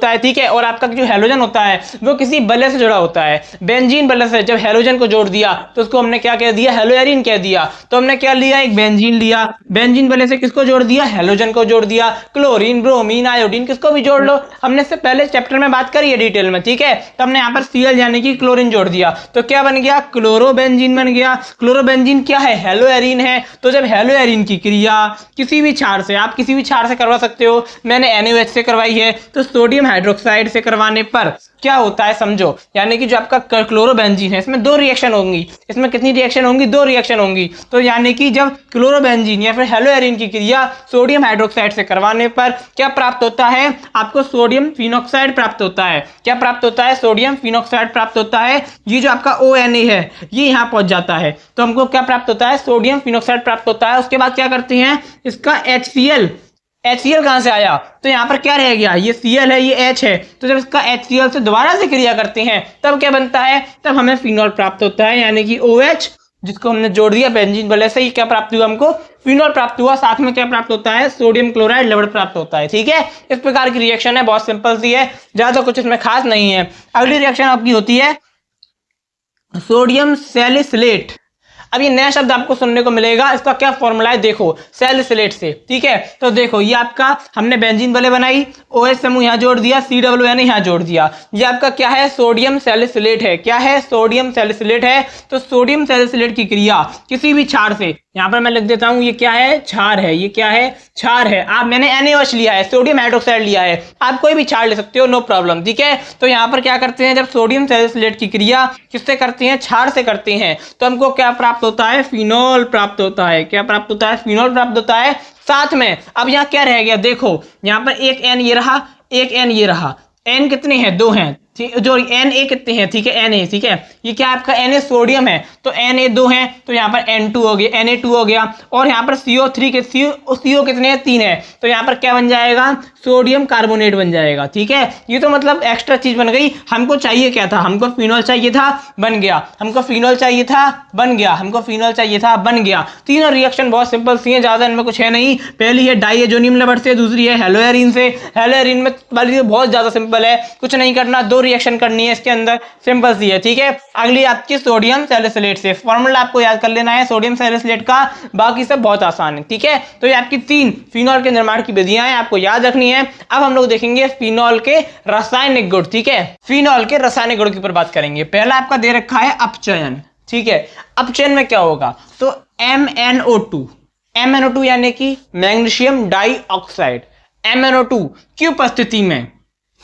है। ठीक है, और आपका जो हेलोजन होता है वो किसी बले से जुड़ा होता है, बेंजीन बले से। जब हेलोजन को जोड़ दिया तो उसको हमने क्या कह दिया? हेलोएरीन कह दिया। तो हमने क्या लिया? एक बेंजीन लिया, बेंजीन बले से किसको जोड़ दिया? हेलोजन को जोड़ दिया। क्लोरीन, ब्रोमीन, आयोडीन किसको भी जोड़ लो, हमने इससे पहले चैप्टर में बात करी है डिटेल में। ठीक है, तो हमने यहाँ पर Cl यानी कि क्लोरीन जोड़ दिया, तो क्या बन गया? क्लोरोबेंजीन बन गया। क्लोरोबेंजीन क्या है? हेलोएरीन है। तो जब हेलोएरीन की क्रिया किसी भी क्षार से, आप किसी भी क्षार से करवा सकते हो, मैंने NaOH से करवाई है, तो सोडियम हाइड्रोक्साइड से करवाने पर क्या होता है समझो, यानी कि जो आपका क्लोरोबेंजीन है इसमें 2 रिएक्शन होंगी। इसमें कितनी रिएक्शन होंगी? 2 रिएक्शन होंगी। तो यानी कि जब क्लोरोबेंजीन या फिर हेलोएरीन की क्रिया सोडियम हाइड्रोक्साइड से करवाने पर क्या प्राप्त होता है? आपको सोडियम फिनॉक्साइड प्राप्त होता है। क्या प्राप्त होता है? सोडियम फिनॉक्साइड प्राप्त होता है। ये जो आपका ONA है ये यहाँ पहुंच जाता है, तो हमको क्या प्राप्त होता है? सोडियम फिनॉक्साइड प्राप्त होता है। उसके बाद क्या करते हैं? इसका HCl कहां से आया? तो यहां पर क्या रह गया? ये Cl है, ये H है, तो जब इसका HCl से दोबारा से क्रिया करते हैं तब क्या बनता है? तब हमें फिनॉल प्राप्त होता है, यानी कि OH जिसको हमने जोड़ दिया बेंजीन बले से, ही क्या प्राप्त हुआ? हमको फिनॉल प्राप्त हुआ। साथ में क्या प्राप्त होता है? सोडियम क्लोराइड लवण प्राप्त होता है। ठीक है, इस प्रकार की रिएक्शन है, बहुत सिंपल सी है, ज्यादा कुछ इसमें खास नहीं है। अगली रिएक्शन आपकी होती है सोडियम सैलिसिलेट। अब ये नया शब्द आपको सुनने को मिलेगा, इसका क्या फॉर्मूला है देखो, सैलिसिलेट से। ठीक है, तो देखो ये आपका हमने बेंजीन बले बनाई, OH समूह यहाँ जोड़ दिया, COO यहाँ जोड़ दिया। ये आपका क्या है? सोडियम सैलिसिलेट है। क्या है? सोडियम सैलिसिलेट है। तो सोडियम सैलिसिलेट की क्रिया किसी भी क्षार से, यहाँ पर मैं लिख देता हूँ, ये क्या है? क्षार है। ये क्या है? क्षार है। आप मैंने NaOH लिया है, सोडियम हाइड्रोक्साइड लिया है, आप कोई भी क्षार ले सकते हो, नो प्रॉब्लम। ठीक है, तो यहाँ पर क्या करते हैं? जब सोडियम सैलिसिलेट की क्रिया किससे करते हैं? क्षार से करते हैं, तो हमको क्या प्राप्त होता है? फिनॉल प्राप्त होता है। क्या प्राप्त होता है? फिनॉल प्राप्त होता है। साथ में अब यहाँ क्या रह गया? देखो यहाँ पर एक N ये रहा, एक N ये रहा। N कितने हैं? 2 हैं। जो Na कितने हैं? ठीक है, Na। ठीक है, ये क्या आपका Na सोडियम है, तो Na 2 हैं, तो यहाँ पर N2 हो गया, Na2 हो गया। और यहाँ पर CO3 के CO कितने हैं? 3 है, तो यहाँ पर क्या बन जाएगा? सोडियम कार्बोनेट बन जाएगा। ठीक है, ये तो मतलब एक्स्ट्रा चीज बन गई। हमको चाहिए क्या था? हमको फिनॉल चाहिए था, बन गया। हमको फिनॉल चाहिए था, बन गया। हमको फिनॉल चाहिए था, बन गया। तीनों रिएक्शन बहुत सिंपल सी है, ज्यादा इनमें कुछ है नहीं। पहली है डाईएजोनियम लवण से, दूसरी है हेलोएरीन से। हेलोएरीन में वाली बहुत ज्यादा सिंपल है, कुछ नहीं करना, 2 रिएक्शन करनी है इसके अंदर, सिंपल सी है। ठीक है, अगली आपकी सोडियम सैलिसिलेट से। फॉर्मूला आपको याद कर लेना है सोडियम सैलिसिलेट का, बाकी सब बहुत आसान है। ठीक है, तो ये आपकी 3 फिनॉल के निर्माण की विधियां हैं, आपको याद रखनी है। अब हम लोग देखेंगे फिनॉल के रासायनिक गुण। ठीक है, फिनॉल के रासायनिक गुण के ऊपर बात करेंगे। पहला आपका दे रखा है अपचयन। ठीक है, अपचयन में क्या होगा? तो MnO2 यानी कि मैग्नीशियम डाइऑक्साइड, MnO2 की उपस्थिति में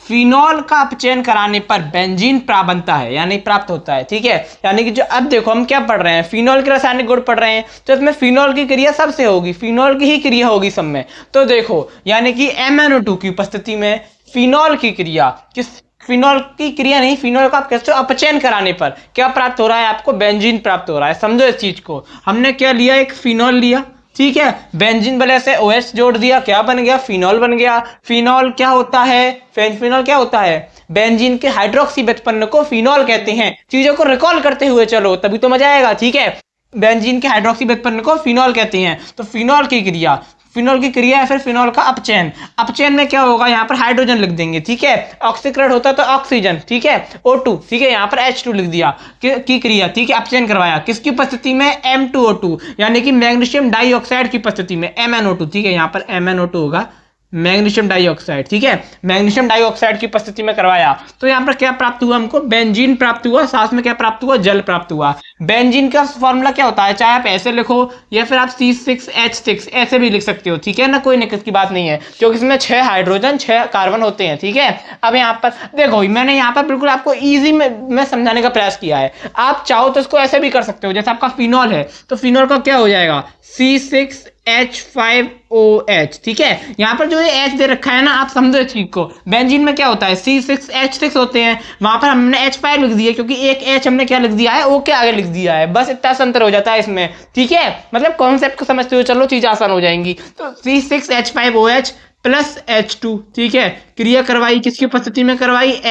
फिनॉल का अपचयन कराने पर बेंजीन प्राप्त बनता है, यानी प्राप्त होता है। ठीक है, यानी कि जो अब देखो हम क्या पढ़ रहे हैं? फिनॉल के रासायनिक गुण पढ़ रहे हैं, तो इसमें फिनॉल की क्रिया सबसे होगी, फिनॉल की ही क्रिया होगी सब में। तो देखो यानी कि MnO2 की उपस्थिति में फिनॉल की क्रिया, किस फिनॉल की क्रिया नहीं, फिनॉल का आप कहते हो अपचयन कराने पर क्या प्राप्त हो रहा है? आपको बेंजीन प्राप्त हो रहा है। समझो इस चीज को, हमने क्या लिया? एक फिनॉल लिया, ठीक है, बेंजीन बले से OH जोड़ दिया, क्या बन गया? फिनॉल बन गया। फिनॉल क्या होता है? फिनॉल क्या होता है? बेंजीन के हाइड्रोक्सी व्युत्पन्न को फिनॉल कहते हैं। चीजों को रिकॉल करते हुए चलो, तभी तो मजा आएगा। ठीक है, बेंजीन के हाइड्रोक्सी व्युत्पन्न को फिनॉल कहते हैं। तो फिनॉल की क्रिया, फिनॉल की क्रिया है फिर फिनॉल का अपचयन। अपचयन में क्या होगा, यहाँ पर हाइड्रोजन लिख देंगे, ठीक है, ऑक्सीकरण होता है तो ऑक्सीजन, ठीक है, O2, ठीक है, यहाँ पर H2 लिख दिया की क्रिया, ठीक है, अपचयन करवाया किसकी उपस्थिति में, M2O2 यानी कि मैग्नीशियम डाइऑक्साइड की उपस्थिति में, MnO2, ठीक है, यहाँ पर MnO2 होगा, मैग्नीशियम डाइऑक्साइड, ठीक है, मैग्नीशियम डाइऑक्साइड की उपस्थिति में करवाया तो यहाँ पर क्या प्राप्त हुआ हमको, बेंजीन प्राप्त हुआ, साथ में क्या प्राप्त हुआ, जल प्राप्त हुआ। बेंजीन का फॉर्मूला क्या होता है, चाहे आप ऐसे लिखो या फिर आप C6H6 ऐसे भी लिख सकते हो, ठीक है ना, कोई दिक्कत की बात नहीं है क्योंकि इसमें 6 हाइड्रोजन 6 कार्बन होते हैं, ठीक है। अब यहाँ पर देखो मैंने यहाँ पर बिल्कुल आपको ईजी में समझाने का प्रयास किया है, आप चाहो तो इसको ऐसे भी कर सकते हो, जैसे आपका फिनॉल है तो फिनॉल का क्या हो जाएगा, C6H5OH, ठीक है, यहाँ पर जो ये H दे रखा है ना, आप समझो इस चीज को, बेंजीन में क्या होता है C6H6 होते हैं, वहां पर हमने H5 लिख दिया क्योंकि एक H हमने क्या लिख दिया है, O के आगे लिख दिया है, बस इतना अंतर हो जाता है इसमें, ठीक है, मतलब कॉन्सेप्ट को समझते हो, चलो चीज आसान हो जाएंगी। तो C6H5OH प्लस H2, ठीक है, क्रिया करवाई किसकी उपस्थिति में करवाई,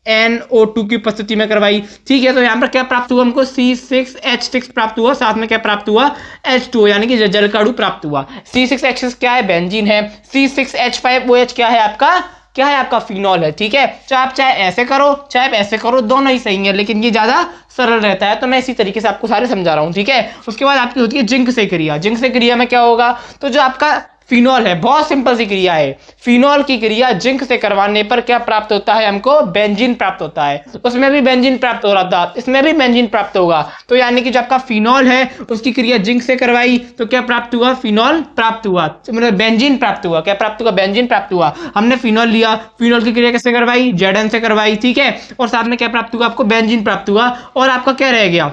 MnO2 की उपस्थिति में करवाई, ठीक है, तो यहाँ पर क्या प्राप्त हुआ हमको, C6H6 प्राप्त हुआ, साथ में क्या प्राप्त हुआ, H2 यानी कि जल का अणु प्राप्त हुआ। C6H6 क्या है, बेंजीन है, C6H5OH क्या है आपका फिनॉल है, ठीक है। चाहे ऐसे करो चाहे आप ऐसे करो, दोनों ही सही है, लेकिन ये ज्यादा सरल रहता है तो मैं इसी तरीके से आपको सारे समझा रहा हूँ, ठीक है। उसके बाद आपकी होती है जिंक से क्रिया। जिंक से क्रिया में क्या होगा, तो जो आपका फिनॉल है, बहुत सिंपल सी क्रिया है, फिनॉल की क्रिया जिंक से करवाने पर क्या प्राप्त होता है हमको, बेंजीन प्राप्त होता है। उसमें भी बेंजीन प्राप्त हो रहा था, इसमें भी बेंजीन प्राप्त होगा, तो यानी कि जो आपका फिनॉल है उसकी क्रिया जिंक से करवाई तो क्या प्राप्त हुआ, फिनॉल प्राप्त हुआ, मतलब बेंजीन प्राप्त हुआ, क्या प्राप्त हुआ, बेंजीन प्राप्त हुआ। हमने फिनॉल लिया, फिनॉल की क्रिया कैसे करवाई, Zn से करवाई, ठीक है, और साथ में क्या प्राप्त हुआ आपको, बेंजीन प्राप्त हुआ, और आपका क्या रह गया,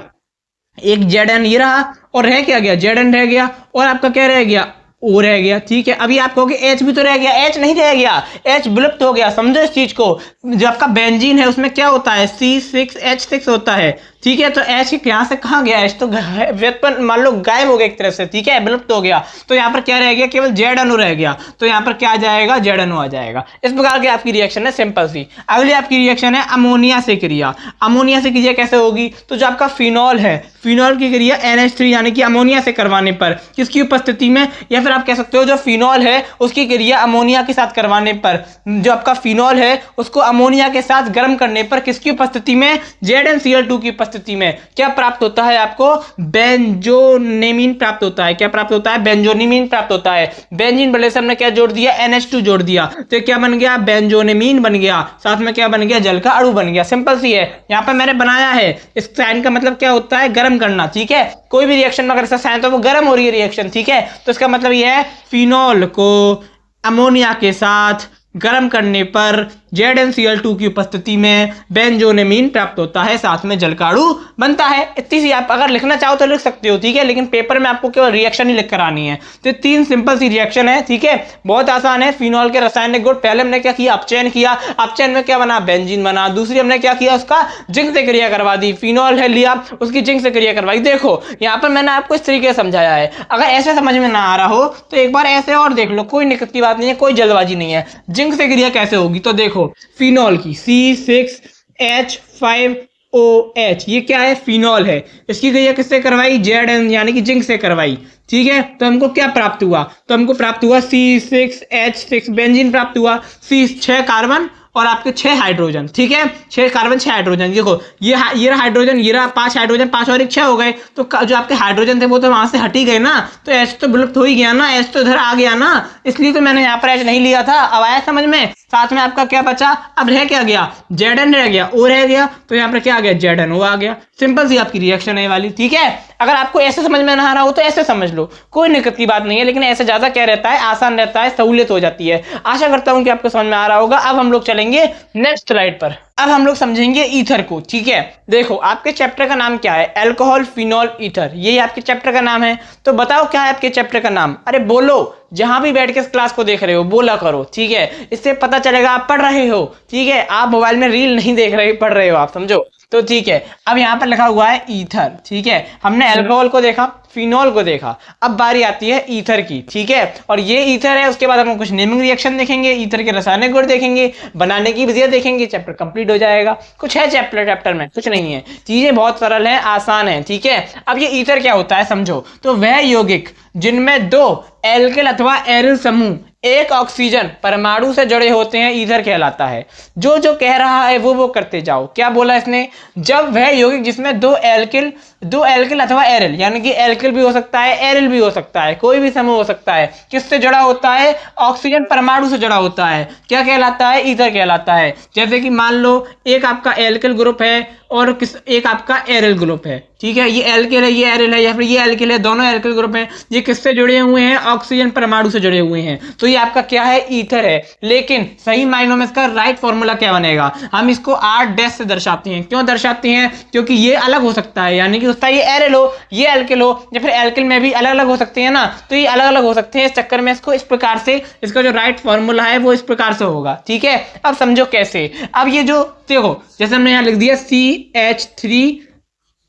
एक Zn ये रहा और रह क्या गया, Zn रह गया, और आपका क्या रह गया, O रह गया, ठीक है। अभी आप कहोगे H भी तो रह गया, H नहीं रह गया, H विलुप्त हो गया, समझो इस चीज को। जो आपका बेंजीन है उसमें क्या होता है, C6H6 होता है, ठीक है, तो H यहाँ से कहाँ गया, H तो व्युत्पन्न मान लो गायब हो गया एक तरह से, ठीक है, विलुप्त हो गया, तो यहाँ पर क्या रह गया, केवल Zn रह गया, तो यहाँ पर क्या आ जाएगा, Zn आ जाएगा। इस प्रकार की आपकी रिएक्शन है सिंपल सी। अगली आपकी रिएक्शन है अमोनिया से क्रिया। अमोनिया से क्रिया कैसे होगी, तो जो आपका फिनॉल है, फिनॉल की क्रिया NH3 यानी कि अमोनिया से करवाने पर किसकी उपस्थिति में, या फिर आप कह सकते हो जो फिनॉल है उसकी क्रिया अमोनिया के साथ करवाने पर, जो आपका फिनॉल है उसको अमोनिया के साथ गर्म करने पर किसकी उपस्थिति में, ZnCl2 की स्थिति में क्या प्राप्त होता है आपको, बेंजोनेमीन प्राप्त होता है। क्या प्राप्त होता है, बेंजोनेमीन प्राप्त होता है। बेंजीन बदले से हमने क्या जोड़ दिया, NH2 जोड़ दिया, तो क्या बन गया, बेंजोनेमीन बन गया, साथ में क्या बन गया, जल का अणु बन गया। सिंपल सी है, यहाँ पर मैंने बनाया है, इस साइन का मतलब क्या होता है, गर्म करना, ठीक है। कोई भी रिएक्शन में अगर इसका साइन तो वो गर्म हो रही है रिएक्शन, ठीक है, तो इसका मतलब ये है फिनॉल को अमोनिया के साथ गर्म करने पर ZnCl2 की उपस्थिति में बेंजोनेमीन प्राप्त होता है, साथ में जल का अणु बनता है। इतनी सी आप अगर लिखना चाहो तो लिख सकते हो, ठीक है, लेकिन पेपर में आपको केवल रिएक्शन ही लिख कर आनी है। तो तीन सिंपल सी रिएक्शन है, ठीक है, बहुत आसान है। फिनॉल के रासायनिक गुण, पहले हमने क्या किया, अपचयन किया, अपचयन में क्या बना, बेंजीन बना। दूसरी हमने क्या किया, उसका जिंक से क्रिया करवा दी, फिनॉल है लिया, उसकी जिंक से क्रिया करवाई। देखो यहाँ पर मैंने आपको इस तरीके से समझाया है, अगर ऐसे समझ में ना आ रहा हो तो एक बार ऐसे और देख लो, कोई दिक्कत की बात नहीं है, कोई जल्दबाजी नहीं है। जिंक से क्रिया कैसे होगी, तो देखो फिनॉल की C6H5OH, ये क्या है, फिनॉल है, इसकी क्रिया किससे करवाई, Zn यानी कि जिंक से करवाई, ठीक है। तो हमको क्या प्राप्त हुआ, तो हमको प्राप्त हुआ C6H6 बेंजीन प्राप्त हुआ, C6 कार्बन और आपके 6 हाइड्रोजन, ठीक है, 6 कार्बन 6 हाइड्रोजन। देखो ये हाइड्रोजन, ये 5 हाइड्रोजन, 5 और 1 6 हो गए, तो जो आपके हाइड्रोजन थे वो तो वहां से हट ही गए ना, तो H तो विलुप्त हो ही गया ना, H तो इधर आ गया ना, इसलिए तो मैंने यहाँ पर H नहीं लिया था। अब आया समझ में, साथ में आपका क्या बचा, अब रह क्या गया, Zn रह गया, O रह गया, तो यहाँ पर क्या आ गया, ZnO आ गया। सिंपल सी आपकी रिएक्शन है वाली, ठीक है। अगर आपको ऐसे समझ में ना आ रहा हो तो ऐसे समझ लो, कोई दिक्कत की बात नहीं है, लेकिन ऐसे ज्यादा क्या रहता है, आसान रहता है, सहूलियत हो जाती है। आशा करता हूं कि आपको समझ में आ रहा होगा। अब हम लोग चलेंगे नेक्स्ट स्लाइड पर। अब हम लोग समझेंगे ईथर को, ठीक है। देखो आपके चैप्टर का नाम क्या है, अल्कोहल फिनॉल ईथर, यही आपके चैप्टर का नाम है। तो बताओ क्या है आपके चैप्टर का नाम, अरे बोलो, जहां भी बैठ के इस क्लास को देख रहे हो बोला करो, ठीक है, इससे पता चलेगा आप पढ़ रहे हो, ठीक है, आप मोबाइल में रील नहीं देख रहे, पढ़ रहे हो आप, समझो। तो ठीक है, अब यहाँ पर लिखा हुआ है ईथर, ठीक है। हमने अल्कोहल को देखा, फिनॉल को देखा, अब बारी आती है ईथर की, ठीक है। और ये ईथर है, उसके बाद हम कुछ नेमिंग रिएक्शन देखेंगे, ईथर के रासायनिक गुण देखेंगे, बनाने की विधियां देखेंगे, चैप्टर कंप्लीट हो जाएगा। कुछ है चैप्टर में, कुछ नहीं है, चीजें बहुत सरल है, आसान है, ठीक है। अब ये ईथर क्या होता है समझो, तो वह यौगिक जिनमें दो एल्किल अथवा एरिल समूह एक ऑक्सीजन परमाणु से जुड़े होते हैं ईथर कहलाता है। जो जो कह रहा है वो करते जाओ। क्या बोला इसने, जब वह यौगिक जिसमें दो एल्किल अथवा एरिल, यानी कि एल्किल भी हो सकता है एरिल भी हो सकता है, कोई भी समूह हो सकता है, किससे जुड़ा होता है, ऑक्सीजन परमाणु से जुड़ा होता है, क्या कहलाता है, ईथर कहलाता है। जैसे कि मान लो एक आपका एल्किल ग्रुप है और एक आपका एरिल ग्रुप है, ठीक है, ये एल्किल है ये एरिल है, या फिर ये एल्किल है, दोनों एल्किल ग्रुप हैं, ये किससे जुड़े हुए हैं, ऑक्सीजन परमाणु से जुड़े हुए हैं, तो ये आपका क्या है, ईथर है। लेकिन सही मायनों में इसका राइट फॉर्मूला क्या बनेगा, हम इसको R' से दर्शाते हैं। क्यों दर्शाते हैं, क्योंकि ये अलग हो सकता है, यानी कि उसका ये एरिल हो ये एल्किल हो, या फिर एल्किल में भी अलग अलग हो सकते हैं ना, तो ये अलग अलग हो सकते हैं। इस चक्कर में इसको इस प्रकार से, इसका जो राइट फॉर्मूला है वो इस प्रकार से होगा, ठीक है। अब समझो कैसे, अब ये जो देखो, जैसे हमने यहाँ लिख दिया CH3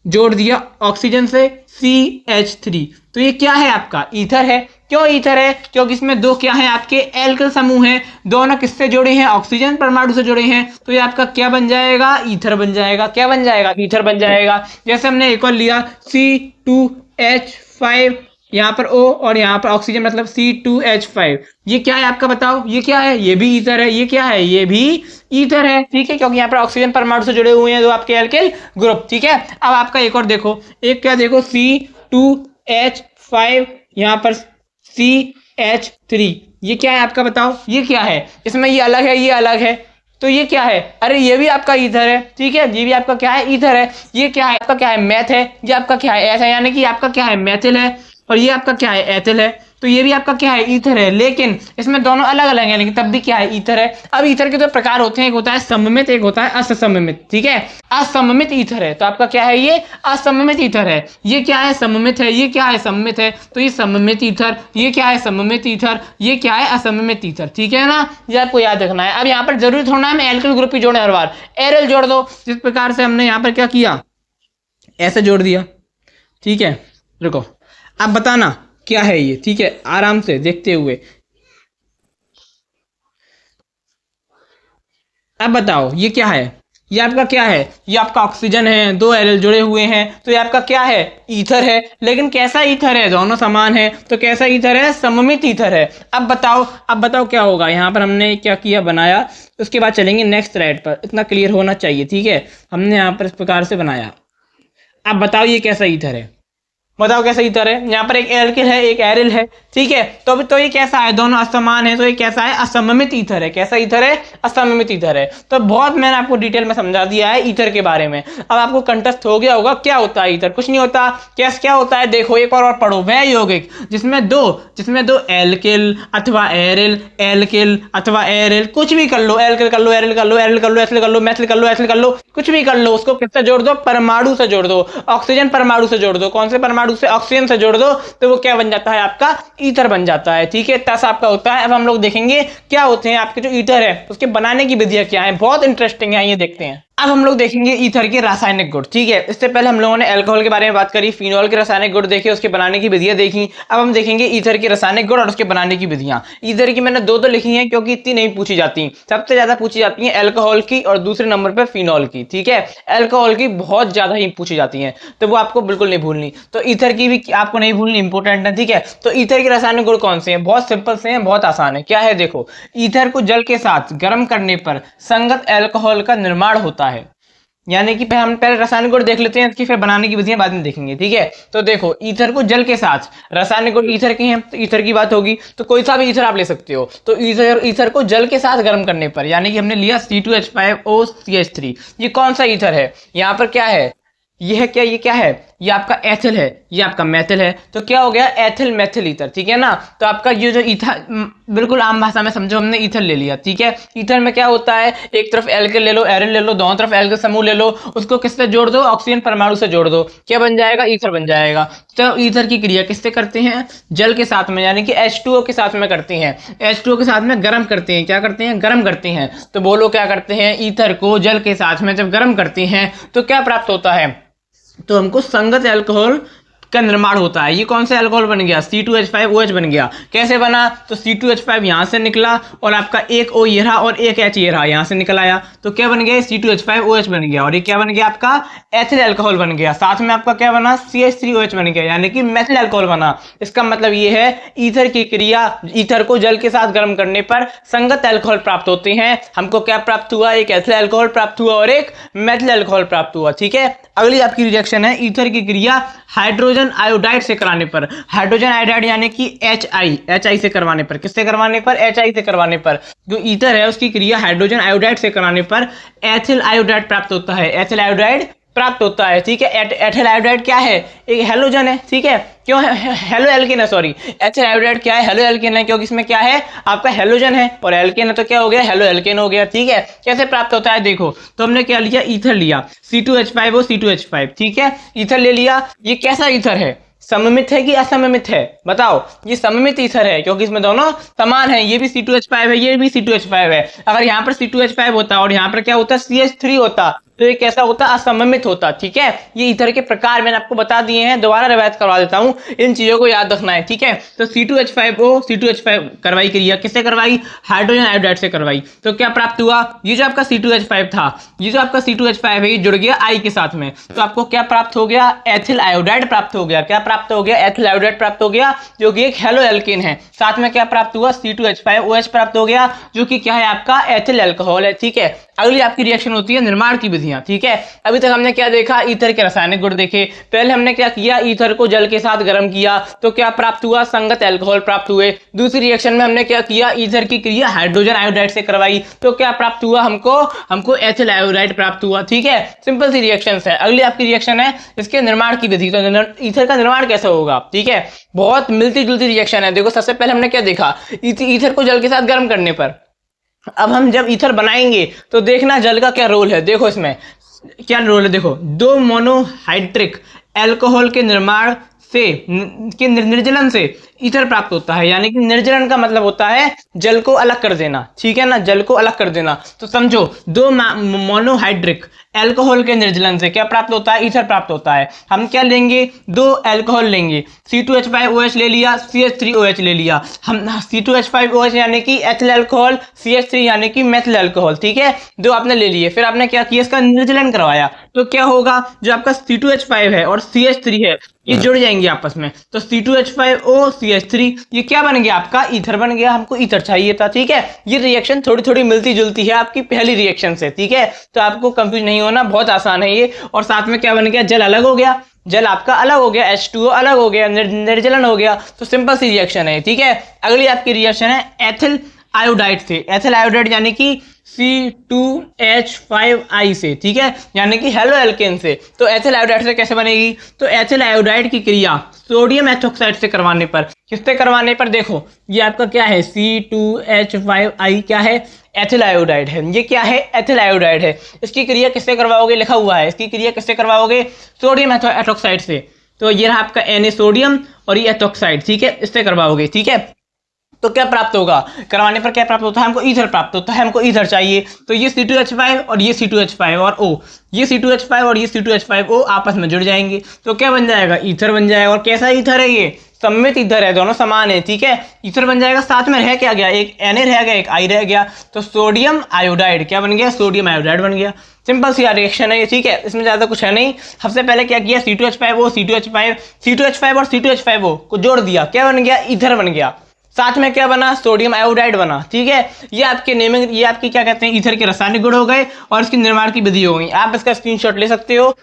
जोड़ दिया ऑक्सीजन से CH3, तो ये क्या है, आपका ईथर है। क्यों ईथर है, क्योंकि इसमें दो क्या है, आपके एल्किल समूह हैं, दोनों किससे जुड़े हैं, ऑक्सीजन परमाणु से जुड़े हैं, तो ये आपका क्या बन जाएगा, ईथर बन जाएगा। क्या बन जाएगा, ईथर बन जाएगा। जैसे हमने एक और लिया C2H5, यहाँ पर O और यहाँ पर ऑक्सीजन मतलब C2H5, ये क्या है आपका, बताओ ये क्या है, ये भी ईथर है। ये क्या है, ये भी ईथर है, ठीक है, क्योंकि यहाँ पर ऑक्सीजन परमाणु से जुड़े हुए हैं दो आपके एल्किल ग्रुप, ठीक है। अब आपका एक और देखो, एक क्या देखो C2H5, यहाँ पर CH3, ये क्या है आपका, बताओ ये क्या है, इसमें ये अलग है ये अलग है, तो ये क्या है, अरे ये भी आपका ईथर है, ठीक है, ये भी आपका क्या है, ईथर है। ये क्या है आपका, क्या है, मैथ है, ये आपका क्या है, ऐसा, यानी कि आपका क्या है, मैथिल है, और ये आपका क्या है, एथिल है, तो ये भी आपका क्या है, ईथर है। लेकिन इसमें दोनों अलग अलग हैं, लेकिन तब भी क्या है, ईथर है। अब ईथर के दो प्रकार होते हैं, एक होता है सममित, एक होता है असममित, ठीक है। असममित ईथर है, तो आपका क्या है, ये असममित ईथर है। ये क्या है, सममित है, ये क्या है, सममित है, तो ये सममित ईथर, ये क्या है, सममित ईथर, ये क्या है, असममित ईथर, ठीक है ना, ये आपको याद रखना है। अब यहाँ पर जरूरी थोड़ा हम एल्किल ग्रुप ही जोड़े, हर बार एरिल जोड़ दो, जिस प्रकार से हमने यहाँ पर क्या किया, ऐसे जोड़ दिया, ठीक है। रुको, अब बताना क्या है ये, ठीक है, आराम से देखते हुए। अब बताओ ये क्या है, ये आपका क्या है, ये आपका ऑक्सीजन है, दो एरिल जुड़े हुए हैं, तो ये आपका क्या है, ईथर है। लेकिन कैसा ईथर है, दोनों समान है, तो कैसा ईथर है, सममित ईथर है। अब बताओ क्या होगा, यहाँ पर हमने क्या किया, बनाया, उसके बाद चलेंगे नेक्स्ट स्लाइड पर, इतना क्लियर होना चाहिए, ठीक है। हमने यहाँ पर इस प्रकार से बनाया। अब बताओ ये कैसा ईथर है, बताओ कैसा ईथर है, यहाँ पर एक एल्किल है एक एरिल है, ठीक है, तो ये कैसा है, दोनों असमान है, तो ये कैसा है, असममित ईथर है। कैसा ईथर है, असममित ईथर है। तो बहुत मैंने आपको डिटेल में समझा दिया है ईथर के बारे में। अब आपको कंठस्थ हो गया होगा क्या होता है ईथर, कुछ नहीं होता। क्या होता है, देखो एक और पढ़ो, वह यौगिक जिसमें दो एल्किल अथवा एरिल, एल्किल अथवा एरिल, कुछ भी कर लो, एल्किल कर लो, एरिल कर लो, एरिल कर लो, एथिल कर लो, मैथिल कर लो, एथिल कर लो, कुछ भी कर लो, उसको किससे जोड़ दो, परमाणु से जोड़ दो, ऑक्सीजन परमाणु से जोड़ दो। कौन से परमाणु से, ऑक्सीजन से जोड़ दो, तो वो क्या बन जाता है, आपका ईथर बन जाता है, ठीक है, तस आपका होता है। अब हम लोग देखेंगे क्या होते हैं आपके जो ईथर है, उसके बनाने की विधियां क्या है, बहुत इंटरेस्टिंग है, ये देखते हैं। अब हम लोग देखेंगे ईथर के रासायनिक गुण, ठीक है। इससे पहले हम लोगों ने अल्कोहल के बारे में बात करी, फिनॉल के रासायनिक गुण देखे, उसके बनाने की विधियां देखी। अब हम देखेंगे ईथर के रासायनिक गुण और उसके बनाने की विधियां। ईथर की मैंने दो लिखी हैं, क्योंकि इतनी नहीं पूछी जाती, सबसे ज्यादा पूछी जाती है अल्कोहल की और दूसरे नंबर पर फिनॉल की, ठीक है। अल्कोहल की बहुत ज्यादा ही पूछी जाती है, तो वो आपको बिल्कुल नहीं भूलनी। तो ईथर की भी आपको नहीं भूलनी, इंपॉर्टेंट है, ठीक है। तो ईथर के रासायनिक गुण कौन से हैं, बहुत सिंपल से हैं, बहुत आसान है। क्या है, देखो, ईथर को जल के साथ गर्म करने पर संगत अल्कोहल का निर्माण होता है। यानी कि हम पहले रासायनिक गुण देख लेते हैं, इसकी फिर बनाने की विधियां बाद में देखेंगे, ठीक है। तो देखो, ईथर को जल के साथ, रासायनिक गुण ईथर के हैं तो ईथर की बात होगी, तो कोई सा भी ईथर आप ले सकते हो। तो ईथर को जल के साथ गर्म करने पर, यानी कि हमने लिया C2H5OCH3, ये कौन सा ईथर है, यहाँ पर क्या है, ये क्या है, ये आपका एथिल है, ये आपका मैथिल है, तो क्या हो गया, एथिल मैथिल ईथर, ठीक है ना। तो आपका ये जो ईथर, बिल्कुल आम भाषा में समझो, हमने ईथर ले लिया, ठीक है। ईथर में क्या होता है, एक तरफ एल्किल ले लो, एरिल ले लो, दोनों तरफ एल्किल समूह ले लो, उसको किससे जोड़ दो, ऑक्सीजन परमाणु से जोड़ दो, क्या बन जाएगा, ईथर बन जाएगा। तो ईथर की क्रिया किससे करते हैं, जल के साथ में, यानी कि H2O के साथ में करते हैं, H2O के साथ में गर्म करते हैं। क्या करते हैं, गर्म करते हैं। तो बोलो क्या करते हैं, ईथर को जल के साथ में जब गर्म करते हैं तो क्या प्राप्त होता है, तो हमको संगत अल्कोहल का निर्माण होता है। ये कौन सा अल्कोहल बन गया, C2H5OH बन गया। कैसे बना, तो C2H5 यहाँ से निकला और आपका एक O ये रहा और एक H ये रहा, यहाँ से निकल आया, तो क्या बन गया, C2H5OH बन गया। और ये क्या बन गया, आपका एथिल अल्कोहल बन गया। साथ में आपका क्या बना, CH3OH बन गया, यानी कि मेथिल अल्कोहल बना। इसका मतलब ये है ईथर की क्रिया, ईथर को जल के साथ गर्म करने पर संगत अल्कोहल प्राप्त होते हैं। हमको क्या प्राप्त हुआ, एक एथिल अल्कोहल प्राप्त हुआ और एक मेथिल अल्कोहल प्राप्त हुआ। ठीक है, अगली आपकी रिएक्शन है ईथर की क्रिया हाइड्रोजन आयोडाइड से कराने पर। हाइड्रोजन आयोडाइड यानी कि HI से करवाने पर, किससे करवाने पर, HI से करवाने पर। जो ईथर है उसकी क्रिया हाइड्रोजन आयोडाइड से कराने पर एथिल आयोडाइड प्राप्त होता है, एथिल आयोडाइड प्राप्त होता है। ठीक है, एथिल आयोडाइड क्या है, एक हेलोजन है। ठीक है, क्यों है, हेलो एल्केन है, सॉरी, एथिल आयोडाइड क्या है, हेलो एल्केन है, क्योंकि इसमें क्या है, आपका हेलोजन है और एल्केन है तो क्या हो गया, हेलो एल्केन हो गया। ठीक है, कैसे प्राप्त होता है, देखो तो हमने क्या लिया, ईथर लिया, C2H5O C2H5। ठीक है, ईथर ले लिया। ये कैसा ईथर है, सममित है कि असममित है, बताओ। ये सममित ईथर है क्योंकि इसमें दोनों समान है, ये भी C2H5 है, ये भी C2H5 है। अगर यहाँ पर C2H5 होता और यहाँ पर क्या होता, CH3 होता, तो ये कैसा होता, असममित होता। ठीक है, ये ईथर के प्रकार मैंने आपको बता दिए हैं, दोबारा रिवाइज करवा देता हूं, इन चीजों को याद रखना है। ठीक है, तो C2H5O C2H5 करवाई क्रिया, किससे करवाई, हाइड्रोजन आयोडाइड से करवाई। तो क्या प्राप्त हुआ, ये जो आपका C2H5 था, ये जो आपका C2H5 है, ये जुड़ गया I के साथ में, तो आपको क्या प्राप्त हो गया, एथिल आयोडाइड प्राप्त हो गया। क्या प्राप्त हो गया, एथिल आयोडाइड प्राप्त हो गया, जो कि एक हेलो एल्केन है। साथ में क्या प्राप्त हुआ, C2H5OH प्राप्त हो गया, जो कि क्या है, आपका एथिल अल्कोहल है। ठीक है, अगली आपकी रिएक्शन होती है निर्माण की विधियां। ठीक है, अभी तक हमने क्या देखा, ईथर के रासायनिक गुण देखे। पहले हमने क्या किया, ईथर को जल के साथ गर्म किया तो क्या प्राप्त हुआ, संगत अल्कोहल प्राप्त हुए। दूसरी रिएक्शन में हमने क्या किया, ईथर की क्रिया हाइड्रोजन आयोडाइड से करवाई तो क्या प्राप्त हुआ, हमको एथिल आयोडाइड प्राप्त हुआ। ठीक है, सिंपल सी रिएक्शन है। अगली आपकी रिएक्शन है इसके निर्माण की विधि, तो ईथर का निर्माण कैसे होगा। ठीक है, बहुत मिलती जुलती रिएक्शन है। देखो सबसे पहले हमने क्या देखा, ईथर को जल के साथ गर्म करने पर, अब हम जब ईथर बनाएंगे तो देखना जल का क्या रोल है। देखो इसमें क्या रोल है, देखो दो मोनोहाइड्रिक अल्कोहल के निर्माण से के निर्जलन से ईथर प्राप्त होता है, यानी कि निर्जलन का मतलब होता है जल को अलग कर देना। ठीक है ना, जल को अलग कर देना। तो समझो दो मोनोहाइड्रिक अल्कोहल के निर्जलन से क्या प्राप्त होता है, ईथर प्राप्त होता है। हम क्या लेंगे, दो अल्कोहल लेंगे, C2H5OH ले लिया, CH3OH ले लिया। हम C2H5OH यानी कि एथिल अल्कोहल, CH3 यानी कि मेथिल अल्कोहल। ठीक है, दो आपने ले लिए, फिर आपने क्या किया, इसका निर्जलन करवाया तो क्या होगा, जो आपका C2H5 है और CH3 है ये जुड़ जाएंगे आपस में, तो C2H5O CH3 ये क्या बन गया, आपका ईथर बन गया। हमको ईथर चाहिए था। ठीक है, ये रिएक्शन थोड़ी थोड़ी मिलती जुलती है आपकी पहली रिएक्शन से। ठीक है, तो आपको कंफ्यूज नहीं होना, बहुत आसान है ये। और साथ में क्या बन गया, जल अलग हो गया, जल आपका अलग हो गया, H2O अलग हो गया, निर्जलन हो गया। तो सिंपल सी रिएक्शन है। ठीक है, अगली आपकी रिएक्शन है एथिल आयोडाइड से। एथिल आयोडाइड यानी कि C2H5I से। ठीक है, यानी कि हेलो एल्केन से। तो एथिल आयोडाइड से कैसे बनेगी, तो एथिल आयोडाइड की क्रिया सोडियम एथोक्साइड से करवाने पर, किससे करवाने पर, देखो ये आपका क्या है, C2H5I क्या है, एथिल आयोडाइड है। ये क्या है, एथिल आयोडाइड है। इसकी क्रिया किससे करवाओगे, लिखा हुआ है, इसकी क्रिया किससे करवाओगे, सोडियम एथोक्साइड से। तो ये रहा आपका Na सोडियम और ये एथोक्साइड। ठीक है, इससे करवाओगे। ठीक है, तो क्या प्राप्त होगा, करवाने पर क्या प्राप्त होता है, हमको ईथर प्राप्त होता है, हमको ईथर चाहिए। तो ये C2H5 और ये C2H5 और O, ये C2H5 और ये C2H5O आपस में जुड़ जाएंगे तो क्या बन जाएगा, ईथर बन जाएगा। और कैसा ईथर है, ये सममित ईथर है, दोनों समान है। ठीक है, ईथर बन जाएगा। साथ में रह क्या गया, एक Na रह गया, एक I रह गया, तो सोडियम आयोडाइड क्या बन गया, सोडियम आयोडाइड बन गया। सिंपल सी रिएक्शन है ये। ठीक है, इसमें ज्यादा कुछ है नहीं। सबसे पहले क्या किया, C2H5O C2H5 और C2H5O को जोड़ दिया, क्या बन गया, ईथर बन गया। साथ में क्या बना, सोडियम आयोडाइड बना। ठीक है, ये आपके नेमिंग, ये आपकी क्या कहते हैं, ईथर के रासायनिक गुण हो गए और इसकी निर्माण की विधि हो गई। आप इसका स्क्रीनशॉट ले सकते हो।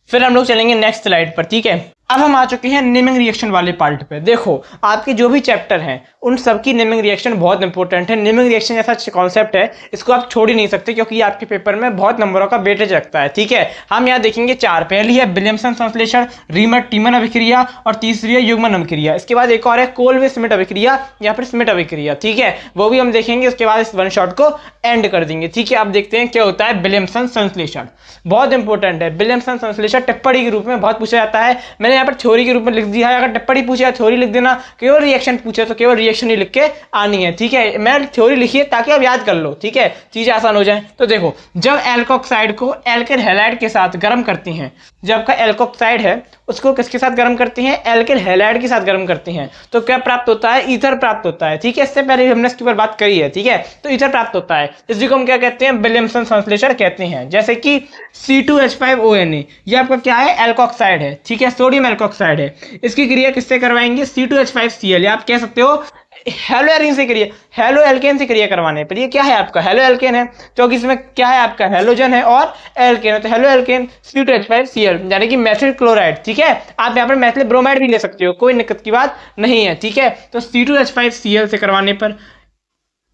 फिर हम लोग चलेंगे नेक्स्ट स्लाइड पर। ठीक है, अब हम आ चुके हैं नेमिंग रिएक्शन वाले पार्ट पे। देखो आपके जो भी चैप्टर हैं उन सबकी नेमिंग रिएक्शन बहुत इंपॉर्टेंट है। नेमिंग रिएक्शन जैसा कॉन्सेप्ट है, इसको आप छोड़ ही नहीं सकते क्योंकि ये आपके पेपर में बहुत नंबरों का वेटेज रखता है। ठीक है, हम यहाँ देखेंगे चार। पहली है विलियमसन संश्लेषण, रीमर टीमन अभिक्रिया और तीसरी है युग्मन अभिक्रिया। इसके बाद एक और है कोलवे स्मिट अभिक्रिया या फिर स्मिट अभिक्रिया। ठीक है, वो भी हम देखेंगे। उसके बाद इस वन शॉट को एंड कर देंगे। ठीक है, अब देखते हैं क्या होता है विलियमसन संश्लेषण। बहुत इंपॉर्टेंट है विलियमसन संश्लेषण, टिप्पणी के रूप में बहुत पूछा जाता है। मैंने यहाँ पर थ्योरी के रूप में लिख दिया है। अगर टिप्पणी पूछे थ्योरी लिख देना, केवल रिएक्शन पूछे तो केवल रिएक्शन ही लिख के आनी है, ठीक है। मैं थ्योरी लिखिए ताकि आप याद कर लो, ठीक है, चीजें आसान हो जाए। तो देखो, जब एल्कोक्साइड को एल्किल हैलाइड के साथ गर्म करती हैं, जब आपका एल्कोक्साइड है उसको किसके साथ गर्म करती हैं, एल्किल हैलाइड के साथ गर्म करती हैं, तो क्या प्राप्त होता है, ईथर प्राप्त होता है, ठीक है। इससे पहले हमने इसके ऊपर बात करी है, ठीक है। तो ईथर प्राप्त होता है, इसी को हम क्या कहते हैं, विलियमसन संश्लेषण कहते हैं। जैसे कि C2H5ONa, ये आपका क्या है, एल्कोक्साइड है, ठीक है, सोडियम एल्कोक्साइड है। इसकी क्रिया किससे करवाएंगे, C2H5Cl, आप कह सकते हो हेलो एल्केन से क्रिया, हेलो एल्केन से क्रिया करवाने पर। ये क्या है आपका, हेलो एल्केन है, क्योंकि इसमें क्या है आपका, हेलोजन है और एल्केन है, तो हेलो एल्केन C2H5Cl, यानी कि मैथिल क्लोराइड, ठीक है। आप यहाँ पर मैथिल ब्रोमाइड भी ले सकते हो, कोई दिक्कत की बात नहीं है, ठीक है। तो C2H5Cl से करवाने पर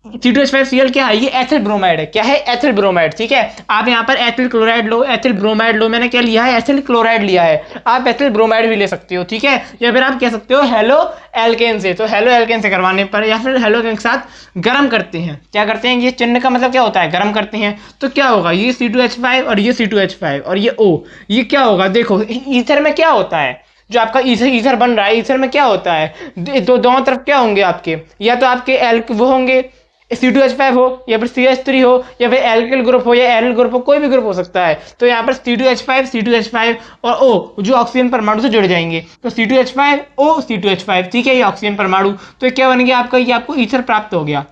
C2H5Cl क्या है, ये एथिल ब्रोमाइड है, क्या है, एथिल ब्रोमाइड, ठीक है। आप यहाँ पर एथिल क्लोराइड लो, एथिल ब्रोमाइड लो, मैंने क्या लिया है, एथिल क्लोराइड लिया है, आप एथिल ब्रोमाइड भी ले सकते हो, ठीक है। या फिर आप कह सकते हो हेलो एल्केन से, तो हेलो एल्केन से करवाने पर या फिर हेलो एल्केन के साथ गर्म करते हैं, क्या करते हैं, ये चिन्ह का मतलब क्या होता है, गर्म करते हैं। तो क्या होगा, ये C2H5 और ये C2H5 और ये O, ये क्या होगा, देखो ईथर में क्या होता है, जो आपका ईथर बन रहा है, ईथर में क्या होता है, दोनों तरफ क्या होंगे आपके, या तो आपके वो होंगे C2H5 हो, या फिर CH3 हो, या फिर एल्किल ग्रुप हो, या एरिल ग्रुप हो, कोई भी ग्रुप हो सकता है। तो यहाँ पर C2H5 और O जो ऑक्सीजन परमाणु से जुड़ जाएंगे, तो C2H5 O C2H5, ठीक है, ये ऑक्सीजन परमाणु। तो क्या बन गया आपका, ये आपको ईथर प्राप्त हो गया।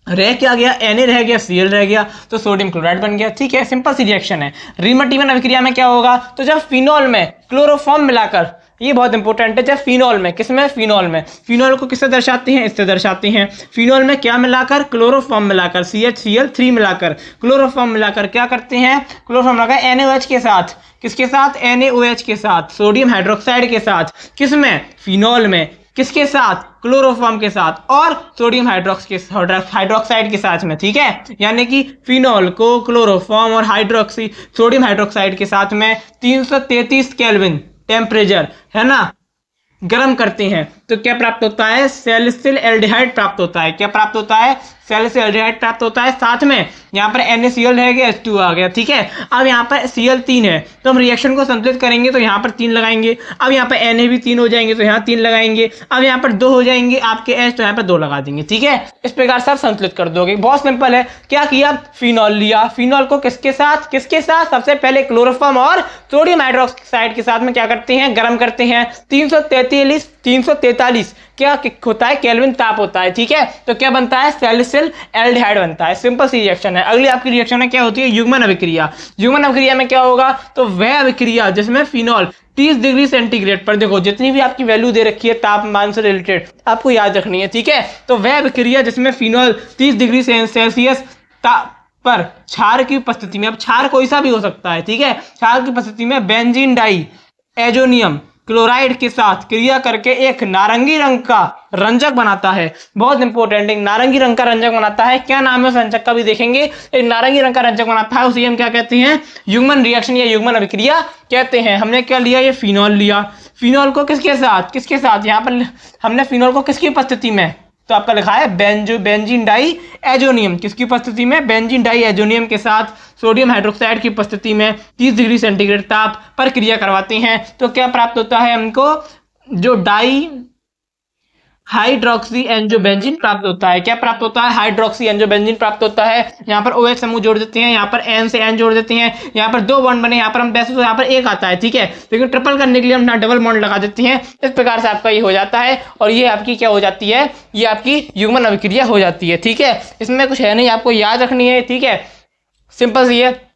रह क्या गया, Na रह गया, Cl रह गया, तो सोडियम क्लोराइड बन गया, ठीक है। सिंपल सी रिएक्शन है। रीमर-टीमर अभिक्रिया में क्या होगा, तो जब फिनॉल में क्लोरोफॉर्म मिलाकर, ये बहुत इंपॉर्टेंट है, जब फिनॉल में, किसमें, फिनॉल में, फिनॉल को किससे दर्शाते हैं, इससे दर्शाते हैं। फिनॉल में क्या मिलाकर, क्लोरोफॉर्म मिलाकर, CHCl3 मिलाकर, क्लोरोफॉर्म मिलाकर क्या करते हैं, क्लोरोफॉर्म मिलाकर NaOH के साथ, किसके साथ, NaOH के साथ, सोडियम हाइड्रोक्साइड के साथ, किसमें, फिनॉल में, किसके साथ, क्लोरोफॉर्म के साथ और सोडियम हाइड्रोक्साइड के साथ में, ठीक है। यानी कि फिनॉल को क्लोरोफॉर्म और सोडियम हाइड्रोक्साइड के साथ में 333 केल्विन टेम्परेचर है ना, गर्म करते हैं, तो क्या प्राप्त होता है, सैलिसिल एल्डिहाइड प्राप्त होता है। क्या प्राप्त होता है, सैलिसिल एल्डिहाइड प्राप्त होता है। साथ में यहाँ पर NaCl रह गया, H2 आ गया, ठीक है। अब यहाँ पर Cl 3 है, तो हम रिएक्शन को संतुलित करेंगे तो यहाँ पर 3 लगाएंगे। अब यहाँ पर Na भी 3 हो जाएंगे, तो यहाँ 3 लगाएंगे। अब यहाँ पर 2 हो जाएंगे आपके H, तो यहाँ पर 2 लगा देंगे, ठीक है। इस प्रकार से आप संतुलित कर दोगे, बहुत सिंपल है। क्या किया, फिनॉल लिया, फिनॉल को किसके साथ, सबसे पहले क्लोरोफॉर्म और सोडियम हाइड्रोक्साइड के साथ में क्या करते हैं, गर्म करते हैं। 343 क्या होता है, केल्विन ताप होता है, ठीक है। तो क्या बनता है, सैलिसिल एल्डिहाइड बनता है। सिंपल सी रिएक्शन है। अगली आपकी रिएक्शन में क्या होती है, युग्मन अभिक्रिया। युग्मन अभिक्रिया में क्या होगा, तो वह अभिक्रिया जिसमें फिनॉल 30 डिग्री सेंटीग्रेड पर, देखो जितनी भी आपकी वैल्यू दे रखी है तापमान से रिलेटेड आपको याद रखनी है, ठीक है। तो वह अभिक्रिया जिसमें फिनॉल 30 डिग्री सेल्सियस पर क्षार की उपस्थिति में, अब क्षार कोई सा भी हो सकता है, ठीक है, क्षार की उपस्थिति में बेंजीन डाई एजोनियम क्लोराइड के साथ क्रिया करके एक नारंगी रंग का रंजक बनाता है। बहुत इंपॉर्टेंट, एक नारंगी रंग का रंजक बनाता है। क्या नाम है उस रंजक का भी देखेंगे। एक नारंगी रंग का रंजक बनाता है, उसे हम क्या कहते हैं, युग्मन रिएक्शन या युग्मन अभिक्रिया कहते हैं। हमने क्या लिया, ये फिनॉल लिया। फिनॉल को किसके साथ, यहाँ पर हमने फिनॉल को किसकी उपस्थिति में, तो आपका लिखा है बेंजीन डाई एजोनियम, किसकी उपस्थिति में, बेंजीन डाई एजोनियम के साथ सोडियम हाइड्रोक्साइड की उपस्थिति में 30 डिग्री सेंटीग्रेड ताप पर क्रिया करवाते हैं। तो क्या प्राप्त होता है हमको, जो डाई हाइड्रोक्सी एंजोबेंजीन प्राप्त होता है। क्या प्राप्त होता है, हाइड्रोक्सी एंजोबेंजीन प्राप्त होता है। यहाँ पर OH समूह जोड़ देते हैं, यहाँ पर N से N जोड़ देते हैं, यहाँ पर 2 बॉन्ड बने, यहाँ पर हम वैसे तो यहाँ पर 1 आता है, ठीक है, लेकिन ट्रिपल करने के लिए हम यहाँ डबल बॉन्ड लगा देते हैं। इस प्रकार से आपका ये हो जाता है और ये आपकी क्या हो जाती है, ये आपकी युग्मन अभिक्रिया हो जाती है, ठीक है। इसमें कुछ है नहीं, आपको याद रखनी है, ठीक है, सिंपल सी है,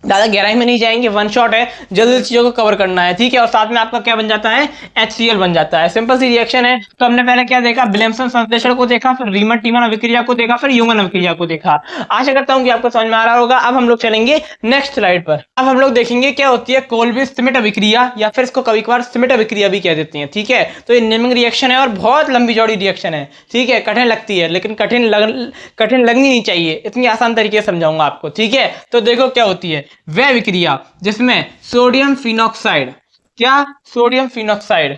ज़्यादा गहराई में नहीं जाएंगे, वन शॉट है, जल्दी चीज़ों को कवर करना है, ठीक है। और साथ में आपका क्या बन जाता है, HCl बन जाता है। सिंपल सी रिएक्शन है। तो हमने पहले क्या देखा, विलियमसन संश्लेषण को देखा, फिर रीमन-टीमन अभिक्रिया को देखा, फिर युग्मन अभिक्रिया को देखा। आशा करता हूँ कि आपको समझ में आ रहा होगा। अब हम लोग चलेंगे नेक्स्ट स्लाइड पर। अब हम लोग देखेंगे क्या होती है कोल्बी-श्मिट अभिक्रिया, या फिर इसको कभी कभार श्मिट अभिक्रिया भी कह देते हैं, ठीक है। तो ये नेमिंग रिएक्शन है और बहुत लंबी चौड़ी रिएक्शन है, ठीक है, कठिन लगती है, लेकिन कठिन लगनी नहीं चाहिए, इतनी आसान तरीके से समझाऊंगा आपको, ठीक है। तो देखो क्या होती है, वह अभिक्रिया जिसमें सोडियम फिनॉक्साइड, क्या, सोडियम फिनॉक्साइड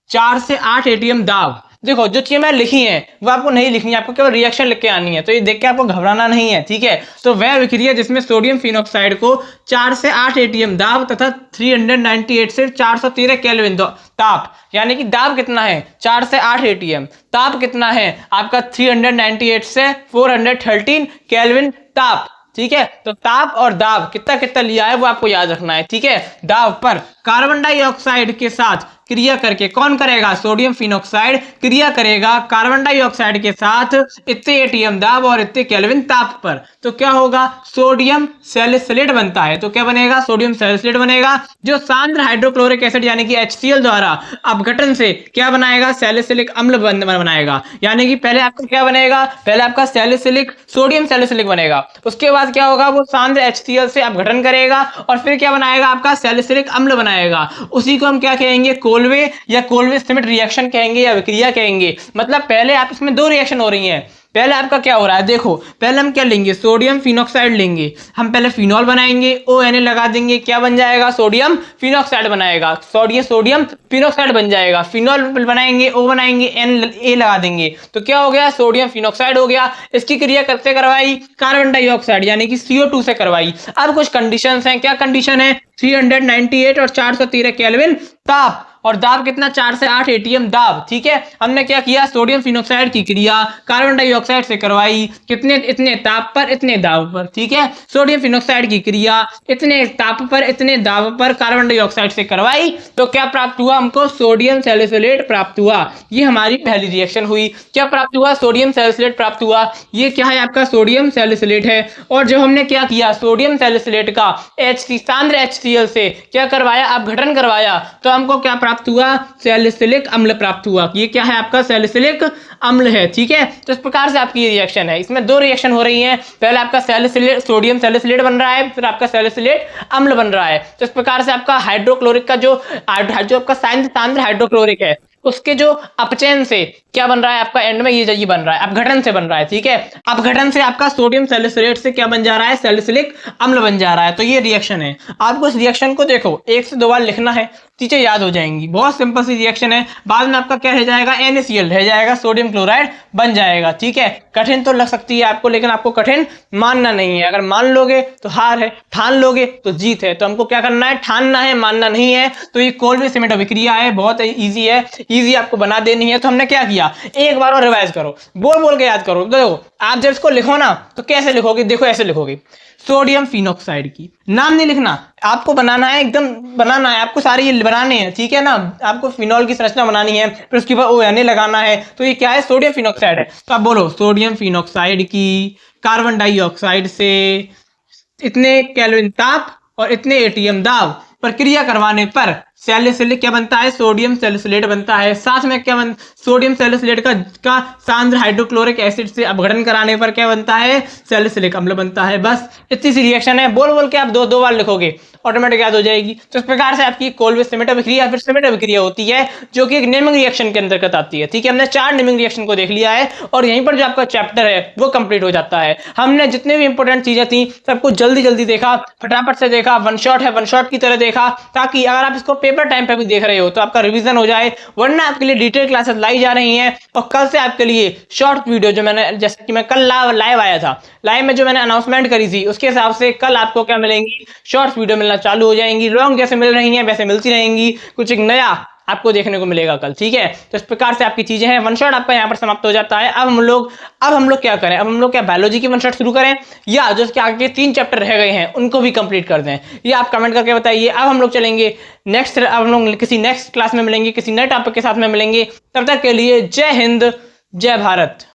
4 से 8 एटीएम दाब देखो जो चीजें मैं लिखी हैं वो आपको नहीं लिखनी है, आपको केवल रिएक्शन लिख के आनी है, तो ये देख के आपको घबराना नहीं है, ठीक है। तो वह विक्रिया जिसमें सोडियम फिनॉक्साइड को 4 से 8 एटीएम दाब तथा 398 से 413 केल्विन ताप, यानी कि दाब कितना है 4 से 8 एटीएम, ताप कितना है आपका 398 से 413 केल्विन ताप, ठीक है। तो ताप और दाब कितना कितना लिया है वो आपको याद रखना है, ठीक है। दाब पर कार्बन डाइऑक्साइड के साथ क्रिया करके कौन करेगा, सोडियम फिनॉक्साइड क्रिया करेगा कार्बन डाइऑक्साइड के साथ इतने एटीएम दाब और इतने केल्विन ताप पर, तो क्या होगा, सोडियम सैलिसिलेट बनता है। तो क्या बनेगा, सोडियम सैलिसिलेट बनेगा, जो सांद्र हाइड्रोक्लोरिक एसिड यानी कि HCl द्वारा अपघटन से क्या बनाएगा, सैलिसिलिक अम्ल बनाएगा। यानी कि पहले आपका क्या बनेगा, पहले आपका सैलिसिलिक सोडियम सैलिसिलिक बनेगा, उसके बाद क्या होगा, वो सांद्र HCl से अपघटन करेगा और फिर क्या बनाएगा, आपका सैलिसिलिक अम्ल बनाएगा। उसी को हम क्या कहेंगे, कोल्वे या कोल्वे श्मिट रिएक्शन कहेंगे या विक्रिया कहेंगे। मतलब पहले आप इसमें दो रिएक्शन हो रही हैं। पहले आपका क्या हो रहा है, देखो पहले हम क्या लेंगे, सोडियम फिनॉक्साइड लेंगे, हम पहले फिनॉल बनाएंगे, ONA लगा देंगे, क्या बन जाएगा, सोडियम फिनॉक्साइड बनाएगा, सोडियम फिनॉक्साइड बन जाएगा। फिनॉल बनाएंगे, O बनाएंगे, Na लगा देंगे, तो क्या हो गया, सोडियम फिनॉक्साइड हो गया। इसकी क्रिया करते करवाई कार्बन डाइऑक्साइड यानी कि CO2 से करवाई। अब कुछ कंडीशंस हैं, क्या कंडीशन है, 398 और 413 केल्विन ताप और दाब कितना, 4 से 8 एटीएम दाब, ठीक है। हमने क्या किया, सोडियम फिनॉक्साइड की क्रिया कार्बन डाइऑक्साइड से करवाई, कितने, इतने ताप पर इतने दाब पर, ठीक है। सोडियम फिनॉक्साइड की क्रिया इतने ताप पर इतने दाब पर कार्बन डाइऑक्साइड से करवाई, तो क्या प्राप्त हुआ, हमको सोडियम सैलिसिलेट प्राप्त हुआ। ये हमारी पहली रिएक्शन हुई। क्या प्राप्त हुआ, सोडियम सैलिसिलेट प्राप्त हुआ। ये क्या है, आपका सोडियम सैलिसिलेट है। और जब हमने क्या किया, सोडियम सैलिसिलेट का सांद्र HCl से क्या करवाया, अपघटन करवाया, तो हमको क्या प्राप्त हुआ, सैलिसिलिक अम्ल प्राप्त हुआ। ये क्या है, आपका सैलिसिलिक अम्ल है, ठीक है। तो इस प्रकार से आपकी रिएक्शन है, इसमें दो रिएक्शन हो रही हैं। पहले आपका सैलिसिलेट सोडियम सैलिसिलेट बन रहा है, फिर आपका सैलिसिलेट अम्ल बन रहा है। तो इस प्रकार से आपका हाइड्रोक्लोरिक का जो आपका सांद्र हाइड्रोक्लोरिक है उसके जो अपचयन से क्या बन रहा है, आपका एंड में ये बन रहा है, अपघटन से बन रहा है, ठीक है। अपघटन से आपका सोडियम सैलिसिलेट से क्या बन जा रहा है, सैलिसिलिक अम्ल बन जा रहा है। तो ये रिएक्शन है। आपको इस रिएक्शन को देखो 1 से 2 बार लिखना है, चीजें याद हो जाएंगी। बहुत सिंपल सी रिएक्शन है। बाद में आपका क्या रह जाएगा, NaCl रह जाएगा, सोडियम क्लोराइड बन जाएगा, ठीक है। कठिन तो लग सकती है आपको, लेकिन आपको कठिन मानना नहीं है। अगर मान लोगे तो हार है, ठान लोगे तो जीत है। तो हमको क्या करना है, ठानना है, मानना नहीं है। तो ये कोल्वे श्मिट अभिक्रिया है, बहुत ईजी है, ईजी आपको बना देनी है। तो हमने क्या किया, एक बार और रिवाइज करो, बोल बोल के याद करो। देखो आप जब इसको लिखो ना तो कैसे लिखोगे, देखो ऐसे लिखोगे, सोडियम फिनॉक्साइड की, नाम नहीं लिखना, आपको बनाना है, एकदम बनाना है, आपको सारे ये बनाने हैं, ठीक है ना। आपको फिनॉल की संरचना बनानी है, फिर उसके बाद ONA लगाना है। तो ये क्या है, सोडियम फिनॉक्साइड है। तो आप बोलो, सोडियम फिनॉक्साइड की कार्बन डाइऑक्साइड से इतने केल्विन ताप और इतने एटीएम दाब पर क्रिया करवाने पर सैलिसिलिक क्या बनता है, सोडियम सैलिसिलेट बनता है। साथ में क्या सोडियम सैलिसिलेट का सांद्र हाइड्रोक्लोरिक एसिड से अपघटन कराने पर क्या बनता है, सैलिसिलिक अम्ल बनता है। बस इतनी सी रिएक्शन है। बोल बोल के आप दो बार लिखोगे, ऑटोमेटिक याद हो जाएगी। तो इस प्रकार से आपकी कोल्वे श्मिट अभिक्रिया फिर श्मिट अभिक्रिया होती है, जो कि एक नेमिंग रिएक्शन के अंतर्गत आती है, ठीक है। हमने 4 नेमिंग रिएक्शन को देख लिया है और यहीं पर जो आपका चैप्टर है वो कंप्लीट हो जाता है। हमने जितने भी इंपॉर्टेंट चीजें थी सबको जल्दी जल्दी देखा, फटाफट से देखा, वन शॉट है वन शॉट की तरह देखा, ताकि अगर आप इसको पेपर टाइम पे भी देख रहे हो तो आपका रिवीजन हो जाए। वरना आपके लिए डिटेल क्लासेस लाई जा रही हैं और कल से आपके लिए शॉर्ट वीडियो, जो मैंने जैसे कि मैं कल लाइव आया था, लाइव में जो मैंने अनाउंसमेंट करी थी उसके हिसाब से कल आपको क्या मिलेंगी, शॉर्ट्स वीडियो मिलना चालू हो जाएंगी। लॉन्ग जैसे मिल रही हैं वैसे मिलती रहेंगी, कुछ एक नया आपको देखने को मिलेगा कल, ठीक है। तो इस प्रकार से आपकी चीजें हैं। वन शॉट आपका यहाँ पर समाप्त हो जाता है। अब हम लोग क्या करें, अब हम लोग क्या बायोलॉजी की वन शॉट शुरू करें या जो इसके आगे 3 चैप्टर रह गए हैं उनको भी कंप्लीट कर दें, ये आप कमेंट करके बताइए। अब हम लोग चलेंगे नेक्स्ट, अब हम लोग किसी नेक्स्ट क्लास में मिलेंगे, किसी नए टॉपिक के साथ में मिलेंगे। तब तक के लिए जय हिंद, जय भारत।